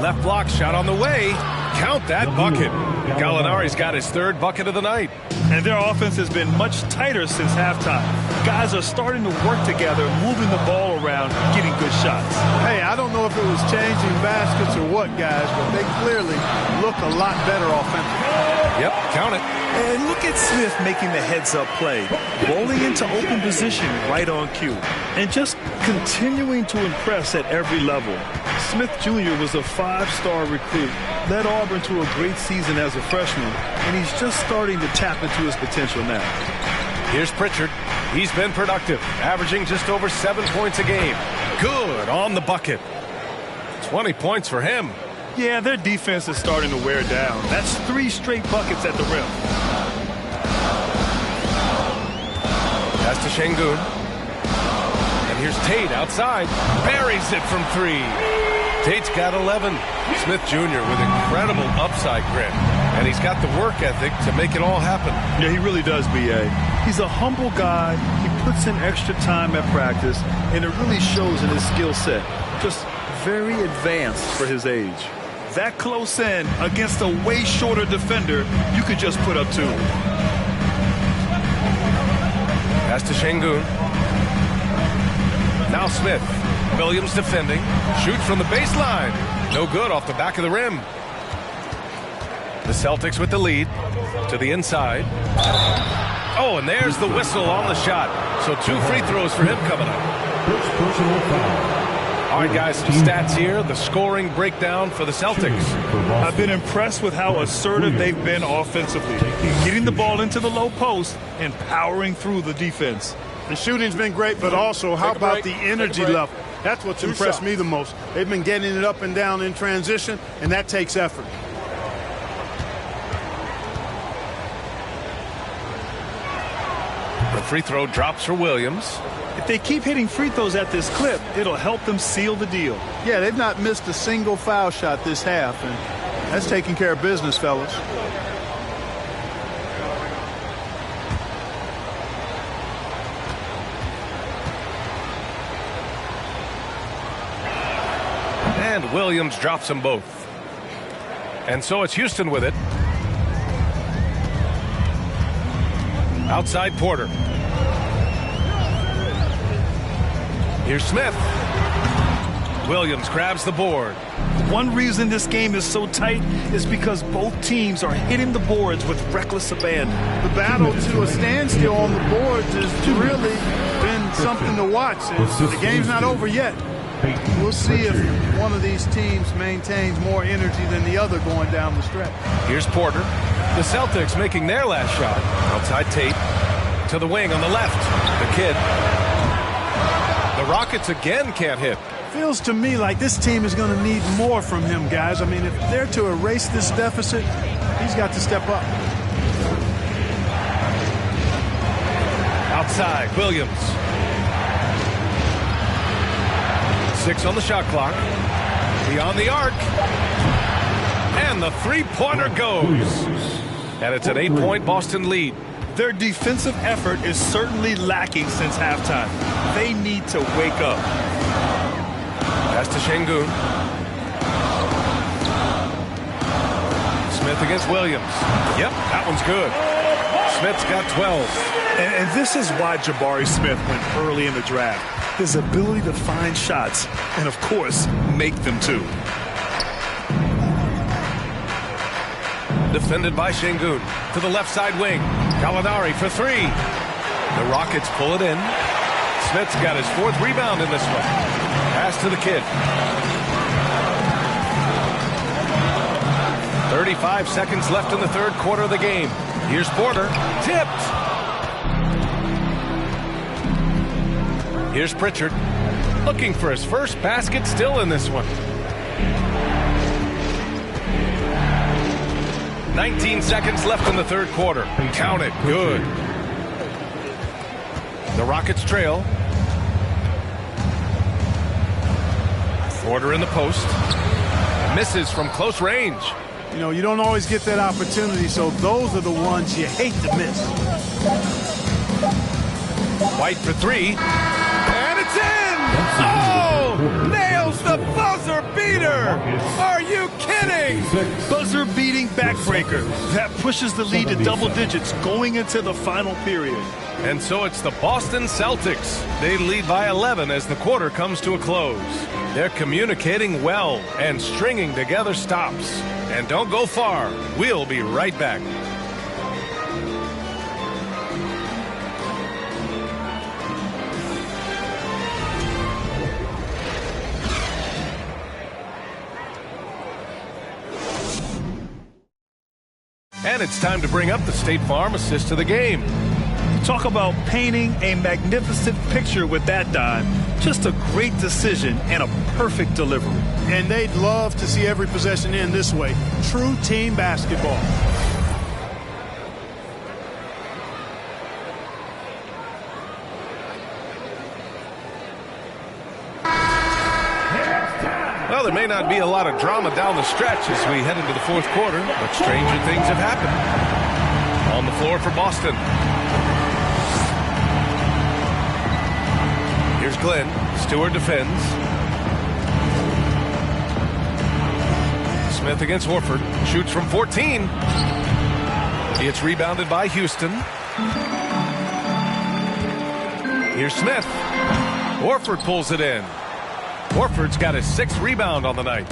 Left block shot on the way. Count that bucket. Gallinari's got his 3rd bucket of the night. And their offense has been much tighter since halftime. Guys are starting to work together, moving the ball around, getting good shots. Hey, I don't know if it was changing baskets or what, guys, but they clearly look a lot better offensively. Yep, count it. And look at Smith making the heads-up play, rolling into open position right on cue, and just continuing to impress at every level. Smith Jr. was a 5-star recruit, led Auburn to a great season as a freshman, and he's just starting to tap into his potential now. Here's Pritchard. He's been productive, averaging just over 7 points a game. Good on the bucket. 20 points for him. Yeah, their defense is starting to wear down. That's 3 straight buckets at the rim. Pass to Şengün. And here's Tate outside. Buries it from 3. Tate's got 11. Smith Jr. with incredible upside grit. And he's got the work ethic to make it all happen. Yeah, he really does, B.A. He's a humble guy. He puts in extra time at practice, and it really shows in his skill set. Just very advanced for his age. That close in against a way shorter defender, you could just put up 2. Pass to Şengün. Now Smith. Williams defending. Shoots from the baseline. No good off the back of the rim. The Celtics with the lead. To the inside. Oh, and there's the whistle on the shot. So 2 free throws for him coming up. First personal foul. All right, guys, some stats here. The scoring breakdown for the Celtics. I've been impressed with how assertive they've been offensively, getting the ball into the low post and powering through the defense. The shooting's been great, but also how about the energy level? That's what's impressed me the most. They've been getting it up and down in transition, and that takes effort. The free throw drops for Williams. If they keep hitting free throws at this clip, it'll help them seal the deal. Yeah, they've not missed a single foul shot this half, and that's taking care of business, fellas. And Williams drops them both. And so it's Houston with it. Outside Porter. Here's Smith. Williams grabs the board. One reason this game is so tight is because both teams are hitting the boards with reckless abandon. The battle to a standstill on the boards has really been something to watch. The game's not over yet. We'll see if one of these teams maintains more energy than the other going down the stretch. Here's Porter. The Celtics making their last shot. Outside Tate. To the wing on the left. The kid. The Rockets again can't hit. Feels to me like this team is going to need more from him, guys. I mean, if they're to erase this deficit, he's got to step up. Outside, Williams. 6 on the shot clock. Beyond the arc. And the three-pointer goes. And it's an 8-point Boston lead. Their defensive effort is certainly lacking since halftime. They need to wake up. Pass to Şengün. Smith against Williams. Yep, that one's good. Smith's got 12. And this is why Jabari Smith went early in the draft. His ability to find shots and, of course, make them too. Defended by Şengün. To the left side wing. Gallinari for 3. The Rockets pull it in. Smith's got his 4th rebound in this one. Pass to the kid. 35 seconds left in the third quarter of the game. Here's Porter. Tipped. Here's Pritchard. Looking for his first basket still in this one. 19 seconds left in the third quarter. Count it. Good. The Rockets trail. Porter in the post. Misses from close range. You know, you don't always get that opportunity, so those are the ones you hate to miss. White for 3. And it's in! Oh! Nails the buzzer beater! Are you kidding? Buzzer beating backbreaker. That pushes the lead to double digits going into the final period. And so it's the Boston Celtics. They lead by 11 as the quarter comes to a close. They're communicating well and stringing together stops. And don't go far. We'll be right back. And it's time to bring up the State Farm assist to the game. Talk about painting a magnificent picture with that dime. Just a great decision and a perfect delivery. And they'd love to see every possession end this way. True team basketball. Well, there may not be a lot of drama down the stretch as we head into the fourth quarter, but stranger things have happened. On the floor for Boston. Here's Glenn. Stewart defends. Smith against Horford. Shoots from 14. It's rebounded by Houston. Here's Smith. Horford pulls it in. Horford's got his 6th rebound on the night.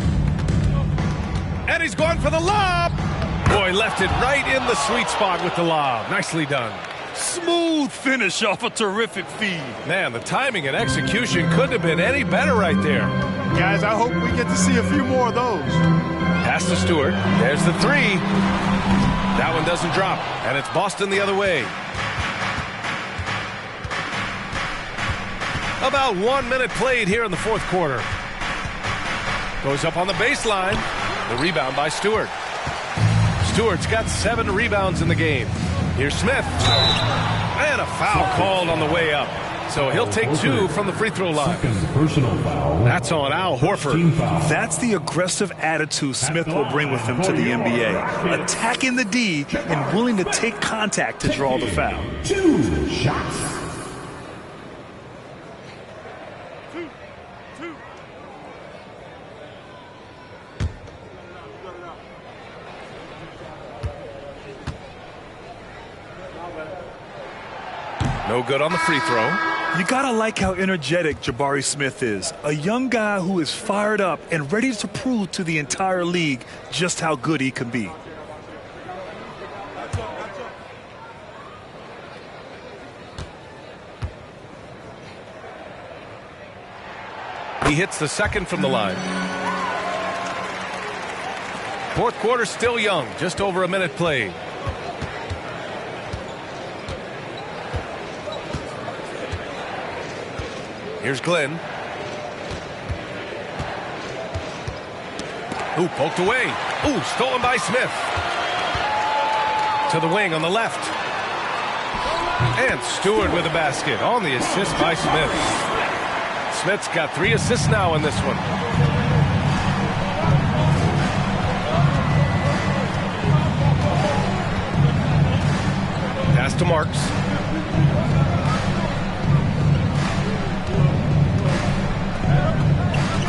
And he's going for the lob. Boy, left it right in the sweet spot with the lob. Nicely done. Smooth finish off a terrific feed. Man, the timing and execution couldn't have been any better right there. Guys, I hope we get to see a few more of those. Pass to Stewart. There's the 3. That one doesn't drop, and it's Boston the other way. About 1 minute played here in the fourth quarter. Goes up on the baseline. The rebound by Stewart. Stewart's got 7 rebounds in the game. Here's Smith. And a foul called on the way up. So he'll take 2 from the free throw line. Personal foul. That's on Al Horford. That's the aggressive attitude Smith will bring with him to the NBA. Attacking the D and willing to take contact to draw the foul. 2 shots. No good on the free throw. You gotta like how energetic Jabari Smith is. A young guy who is fired up and ready to prove to the entire league just how good he can be. He hits the second from the line. Fourth quarter still young, just over a minute played. Here's Glenn. Ooh, poked away. Ooh, stolen by Smith. To the wing on the left. And Stewart with a basket on the assist by Smith. Smith's got 3 assists now in this one. Pass to Marks.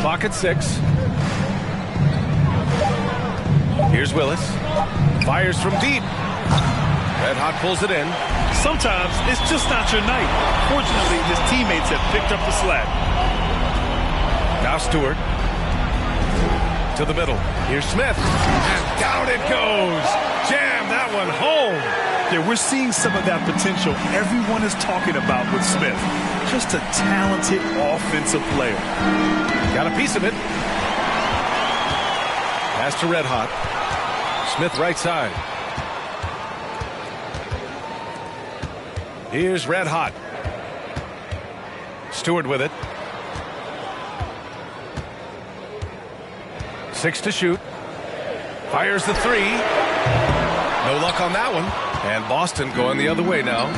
Clock at 6. Here's Willis. Fires from deep. Red Hot pulls it in. Sometimes it's just not your night. Fortunately, his teammates have picked up the slack. Now Stewart. To the middle. Here's Smith. And down it goes. Jam that one home. Yeah, we're seeing some of that potential everyone is talking about with Smith. Just a talented offensive player. Got a piece of it. Pass to Red Hot. Smith right side. Here's Red Hot. Stewart with it. 6 to shoot. Fires the 3. No luck on that one. And Boston going the other way now.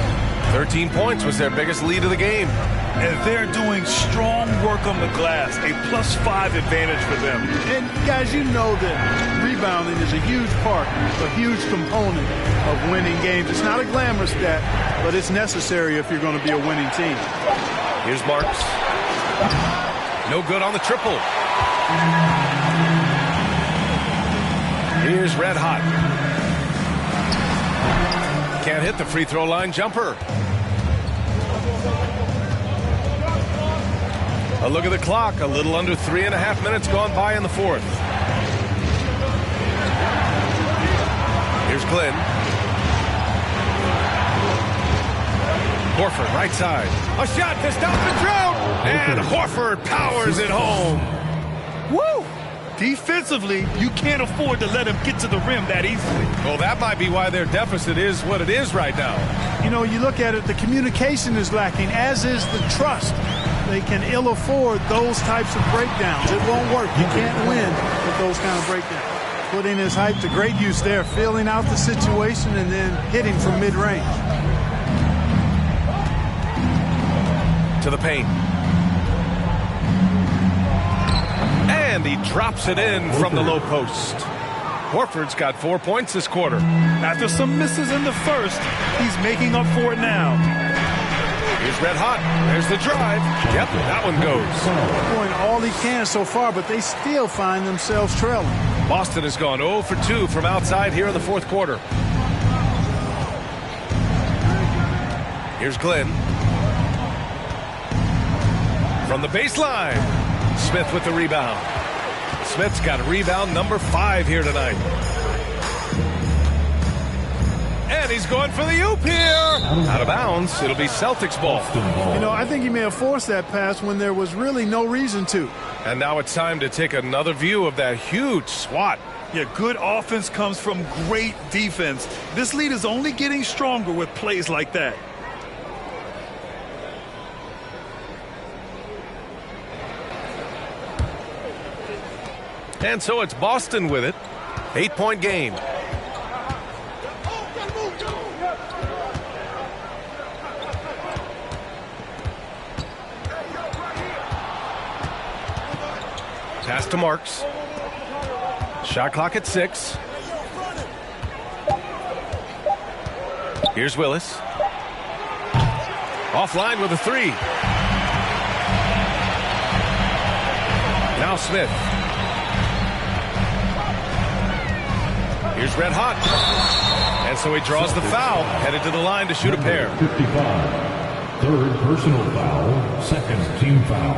13 points was their biggest lead of the game. And they're doing strong work on the glass. A +5 advantage for them. And guys, you know that rebounding is a huge part, a huge component of winning games. It's not a glamorous stat, but it's necessary if you're going to be a winning team. Here's Marks. No good on the triple. Here's Red Hot. Can't hit the free throw line jumper. A look at the clock. A little under 3.5 minutes gone by in the fourth. Here's Glenn. Horford right side. A shot to stop the drought. And Horford powers it home. Woo! Defensively, you can't afford to let him get to the rim that easily. Well, that might be why their deficit is what it is right now. You know, you look at it, the communication is lacking, as is the trust. They can ill afford those types of breakdowns. It won't work. You can't win with those kind of breakdowns. Putting his height to great use there, filling out the situation and then hitting from mid-range. To the paint. And he drops it in from the low post. Horford's got 4 points this quarter. After some misses in the first, he's making up for it now. Here's Red Hot. There's the drive. Yep, that one goes. Doing all he can so far, but they still find themselves trailing. Boston has gone 0 for 2 from outside here in the fourth quarter. Here's Glenn. From the baseline. Smith with the rebound. Smith's got rebound number 5 here tonight. And he's going for the oop here. Out of bounds. It'll be Celtics ball. You know, I think he may have forced that pass when there was really no reason to. And now it's time to take another view of that huge swat. Yeah, good offense comes from great defense. This lead is only getting stronger with plays like that. And so it's Boston with it. 8-point game. Pass to Marks. Shot clock at 6. Here's Willis. Offline with a 3. Now Smith. Here's Red Hot. And so he draws the foul, headed to the line to shoot a pair. 55. Third personal foul, second team foul.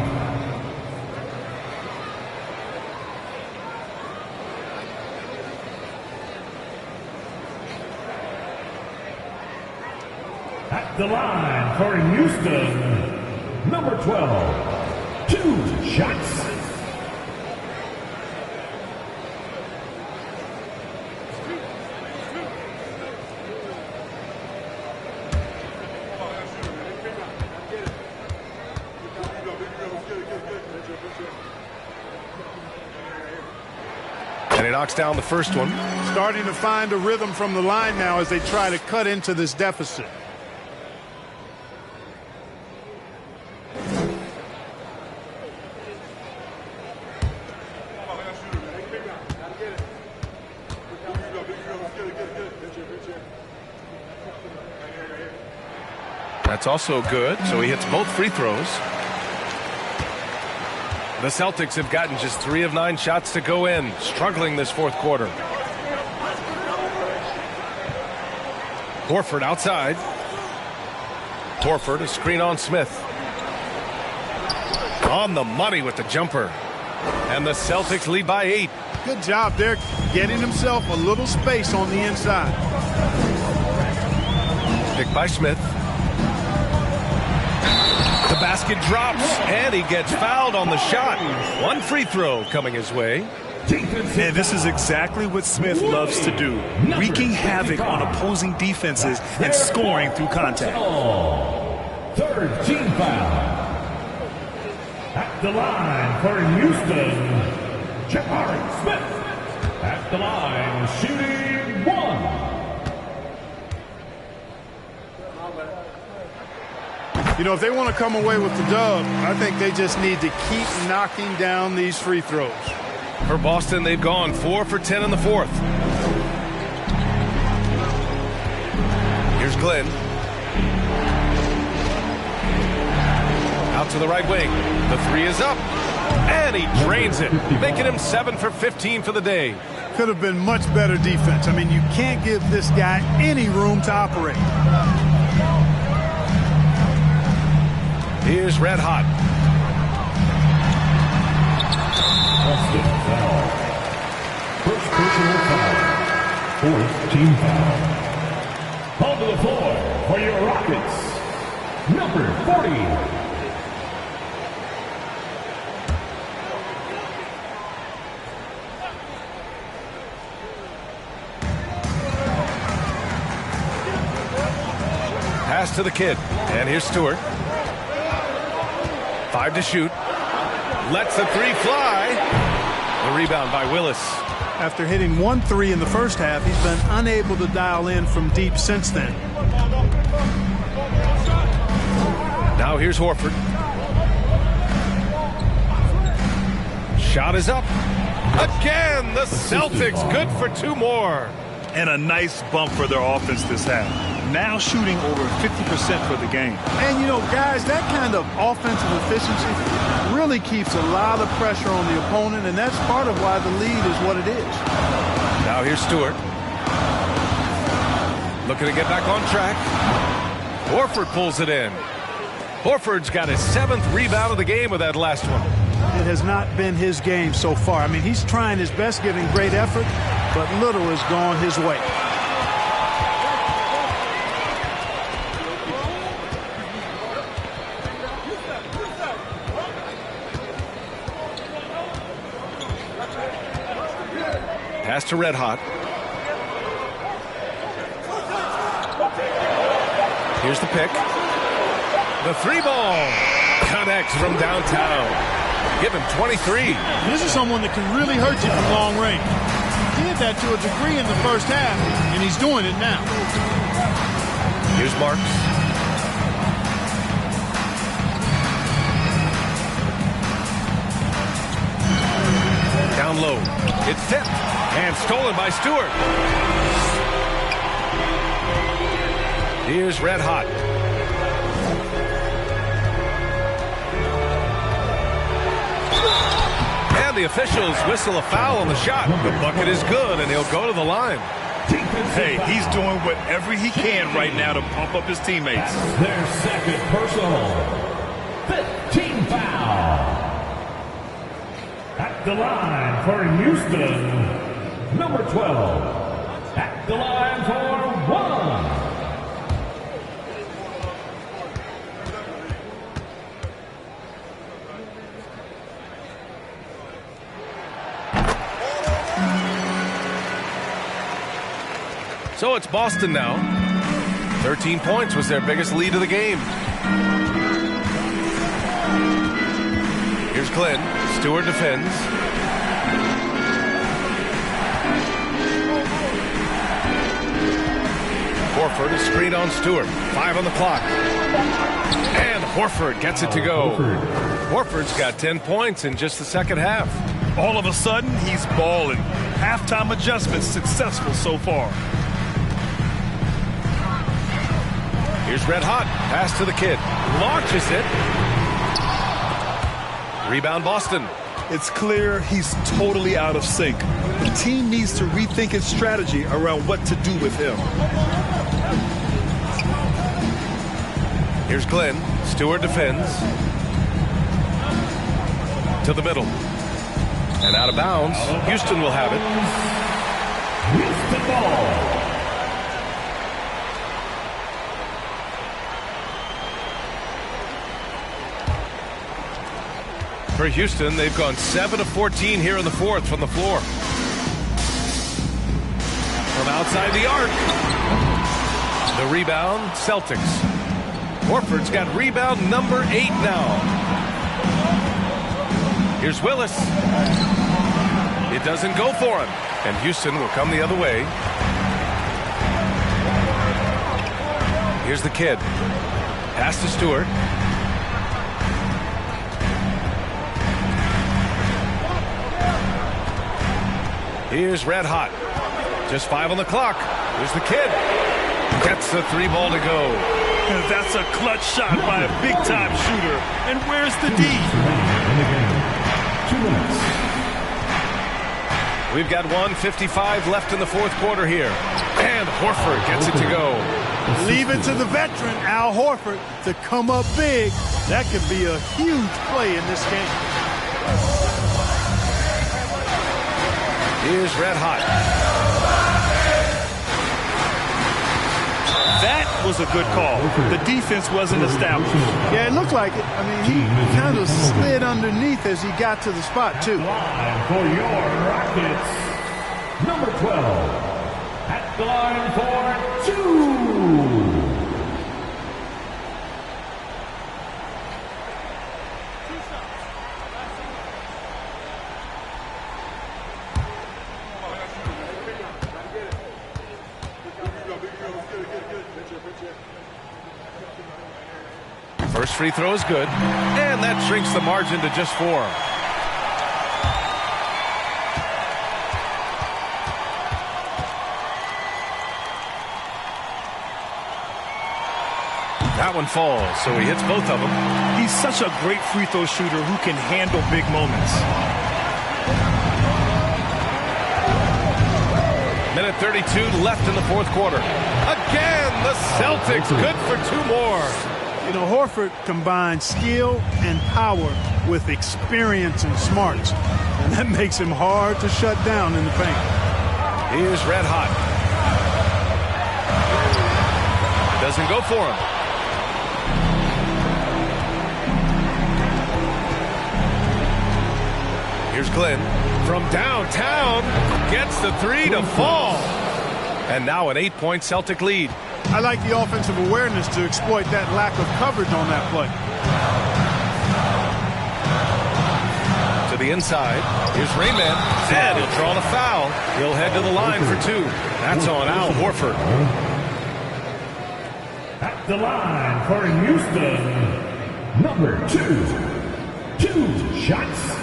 At the line for Houston, number 12, 2 shots. And he knocks down the first one. Starting to find a rhythm from the line now as they try to cut into this deficit. That's also good, so he hits both free throws. The Celtics have gotten just 3 of 9 shots to go in, struggling this fourth quarter. Horford outside. Horford, a screen on Smith. On the money with the jumper. And the Celtics lead by 8. Good job there, getting himself a little space on the inside. Picked by Smith. The basket drops, and he gets fouled on the shot. 1 free throw coming his way. And this is exactly what Smith loves to do, wreaking havoc on opposing defenses and scoring through contact. Third team foul. At the line for Houston, Jabari Smith. At the line, shooting 1. You know, if they want to come away with the dub, I think they just need to keep knocking down these free throws. For Boston, they've gone 4 for 10 in the fourth. Here's Glenn. Out to the right wing. The 3 is up. And he drains it, making him 7 for 15 for the day. Could have been much better defense. I mean, you can't give this guy any room to operate. Here's Red Hot. Boston foul. First personal foul. Fourth team foul. Onto the floor for your Rockets, number 40. Pass to the kid. And here's Stewart. 5 to shoot. Lets the 3 fly. The rebound by Willis. After hitting 1 3 in the first half, he's been unable to dial in from deep since then. Now here's Horford. Shot is up. Again, the Celtics good for 2 more. And a nice bump for their offense this half. Now shooting over 50% for the game. And, you know, guys, that kind of offensive efficiency really keeps a lot of pressure on the opponent, and that's part of why the lead is what it is. Now here's Stewart. Looking to get back on track. Horford pulls it in. Horford's got his 7th rebound of the game with that last one. It has not been his game so far. I mean, he's trying his best, giving great effort, but little has gone his way. Pass to Red Hot. Here's the pick. The 3-ball connects from downtown. Give him 23. This is someone that can really hurt you from long range. He did that to a degree in the first half, and he's doing it now. Here's Marks. Down low. It's tipped and stolen by Stewart. Here's Red Hot. And the officials whistle a foul on the shot. The bucket is good, and he'll go to the line. Hey, he's doing whatever he can right now to pump up his teammates. Their second personal. 15 foul. At the line for Houston, number 12. At the line for 1. So it's Boston now. 13 points was their biggest lead of the game. Here's Glenn. Stewart defends. Horford is screen on Stewart. 5 on the clock. And Horford gets it to go. Horford's got 10 points in just the second half. All of a sudden, he's balling. Halftime adjustments successful so far. Here's Red Hot. Pass to the kid. Launches it. Rebound Boston. It's clear he's totally out of sync. The team needs to rethink its strategy around what to do with him. Here's Glenn. Stewart defends. To the middle. And out of bounds. Houston will have it. Houston ball. For Houston, they've gone 7 of 14 here in the fourth from the floor. From outside the arc. The rebound, Celtics. Horford's got rebound number 8 now. Here's Willis. It doesn't go for him. And Houston will come the other way. Here's the kid. Pass to Stewart. Here's Red Hot. Just 5 on the clock. Here's the kid. Gets the 3 ball to go. That's a clutch shot by a big-time shooter. And where's the D? 2 minutes. We've got 1:55 left in the fourth quarter here. And Horford gets it to go. Leave it to the veteran, Al Horford, to come up big. That could be a huge play in this game. Here's Red Hot. That was a good call. The defense wasn't established. Yeah, it looked like it. I mean, he kind of slid underneath as he got to the spot, too. Line for your Rockets, number 12. At the line for 2. First free throw is good, and that shrinks the margin to just 4. That one falls, so he hits both of them. He's such a great free throw shooter who can handle big moments. Minute 32 left in the fourth quarter. Again, the Celtics good for 2 more. You know, Horford combines skill and power with experience and smarts, and that makes him hard to shut down in the paint. Here's Red Hot. Doesn't go for him. Here's Glenn from downtown. Gets the 3 to fall. And now an 8-point Celtic lead. I like the offensive awareness to exploit that lack of coverage on that play. To the inside. Here's Rayman. And he'll draw the foul. He'll head to the line for 2. That's on Al Horford. At the line for Houston, number 2. 2 shots.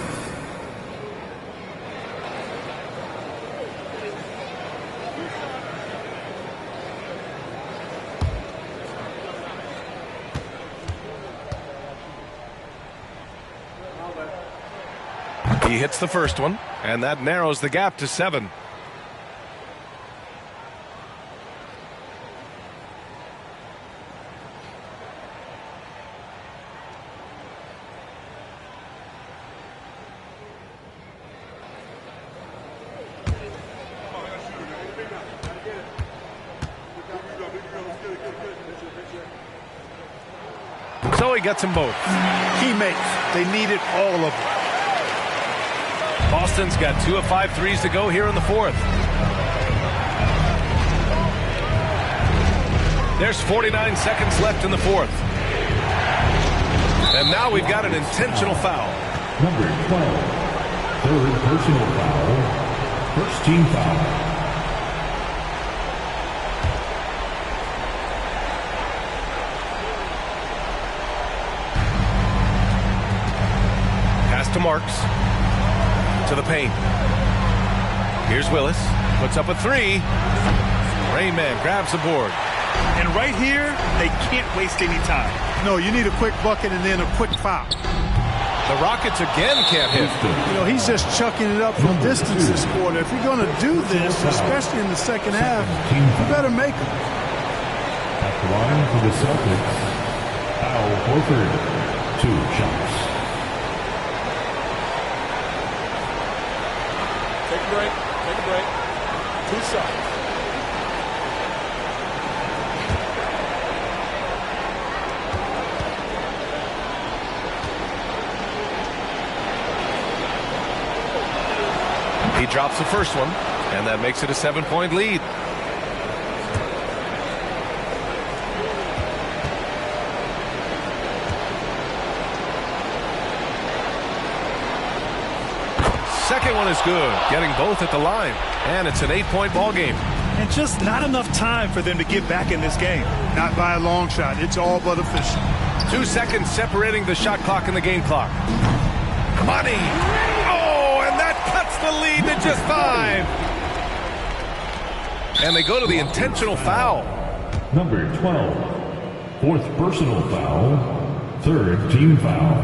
He hits the first one, and that narrows the gap to 7. So he gets them both. Teammates, they needed all of them. Boston's got 2 of 5 threes to go here in the fourth. There's 49 seconds left in the fourth. And now we've got an intentional foul. Number 12. Third personal foul. First team foul. Pass to Marks. To the paint. Here's Willis. Puts up a 3. Rain Man grabs the board. And right here, they can't waste any time. No, you need a quick bucket and then a quick foul. The Rockets again can't hit. You know, he's just chucking it up from distance this quarter. If you're going to do this, especially in the second half, you better make them. At the line for the Celtics, Al Horford. 2 shots. Take a break. Take a break. 2 shots. He drops the first one, and that makes it a 7-point lead. Second one is good, getting both at the line, and it's an 8-point ball game. And just not enough time for them to get back in this game. Not by a long shot. It's all but official. 2 seconds separating the shot clock and the game clock. Money! Oh, and that cuts the lead to just 5. And they go to the intentional foul. Number 12. Fourth personal foul. Third team foul.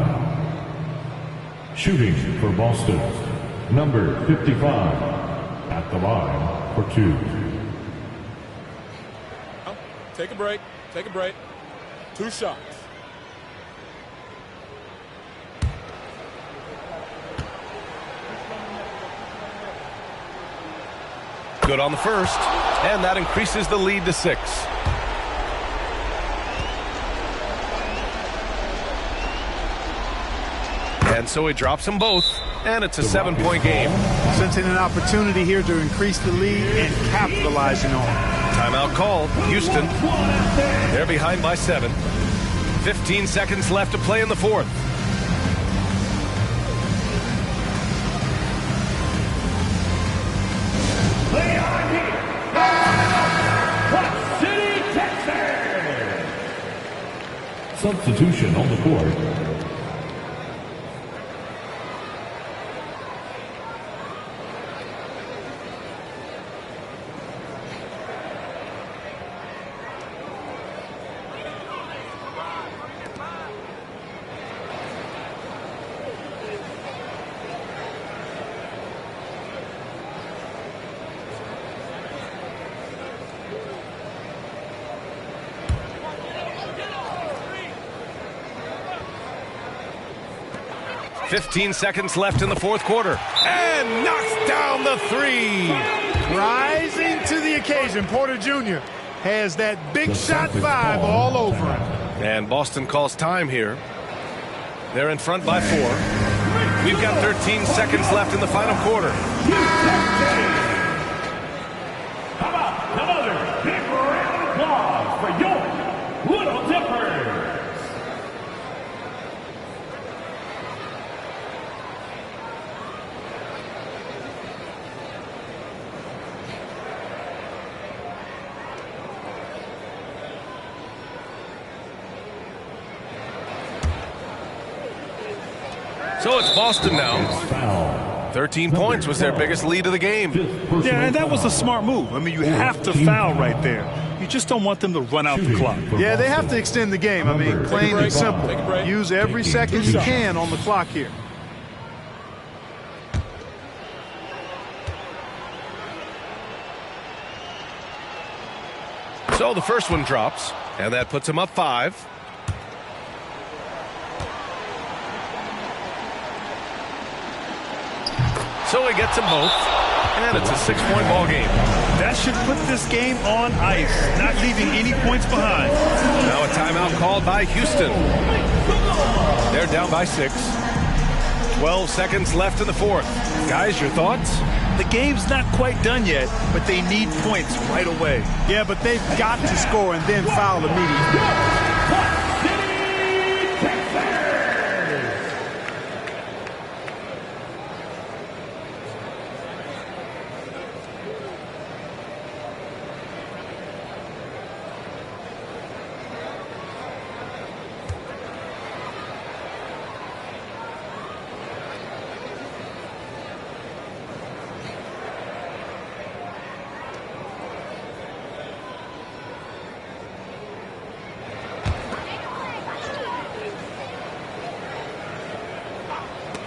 Shooting for Boston. Number 55. At the line for 2. Take a break. Take a break. 2 shots. Good on the first, and that increases the lead to 6. And so he drops them both, and it's a 7-point game. Sensing an opportunity here to increase the lead and capitalizing on it. Timeout called. Houston, they're behind by 7. 15 seconds left to play in the fourth. They are here. Clutch City, Texas. Substitution on the court. Fifteen seconds left in the fourth quarter. And knocks down the 3. Rising to the occasion, Porter Jr. has that big shot 5 all over him. And Boston calls time here. They're in front by 4. We've got 13 seconds left in the final quarter. How about another big round of applause for your Little Dippers? So it's Boston now. 13 points was their biggest lead of the game. Yeah, and that was a smart move. I mean, you have to foul right there. You just don't want them to run out the clock. Yeah, they have to extend the game. I mean, plain and simple. Use every second you can on the clock here. So the first one drops, and that puts them up 5. So he gets them both, and it's a 6-point ball game. That should put this game on ice, not leaving any points behind. Now a timeout called by Houston. They're down by 6. 12 seconds left in the fourth. Guys, your thoughts? The game's not quite done yet, but they need points right away. Yeah, but they've got to score and then foul immediately.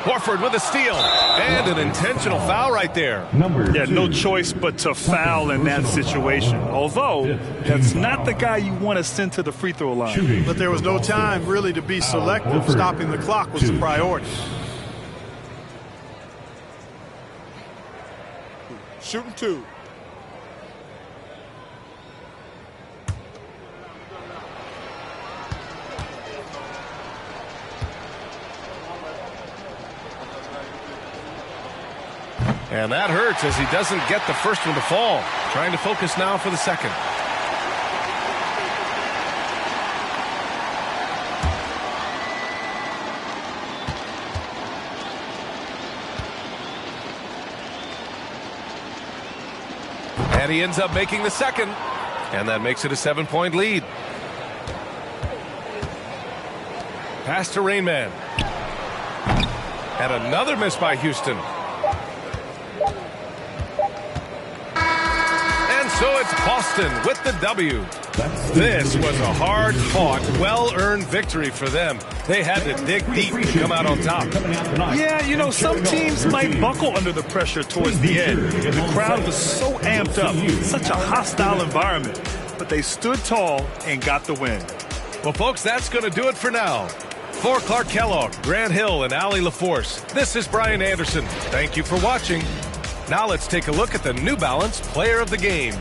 Horford with a steal and an intentional foul right there. Yeah, no choice but to foul in that situation. Although, that's not the guy you want to send to the free throw line. But there was no time really to be selective. Stopping the clock was the priority. Shooting 2. And that hurts as he doesn't get the first one to fall. Trying to focus now for the second. And he ends up making the second. And that makes it a 7-point lead. Pass to Rainman. And another miss by Houston. So it's Boston with the W. This was a hard-fought, well-earned victory for them. They had to dig deep to come out on top. Yeah, you know, some teams might buckle under the pressure towards the end. The crowd was so amped up, such a hostile environment. But they stood tall and got the win. Well, folks, that's going to do it for now. For Clark Kellogg, Grant Hill, and Allie LaForce, this is Brian Anderson. Thank you for watching. Now let's take a look at the New Balance Player of the Game.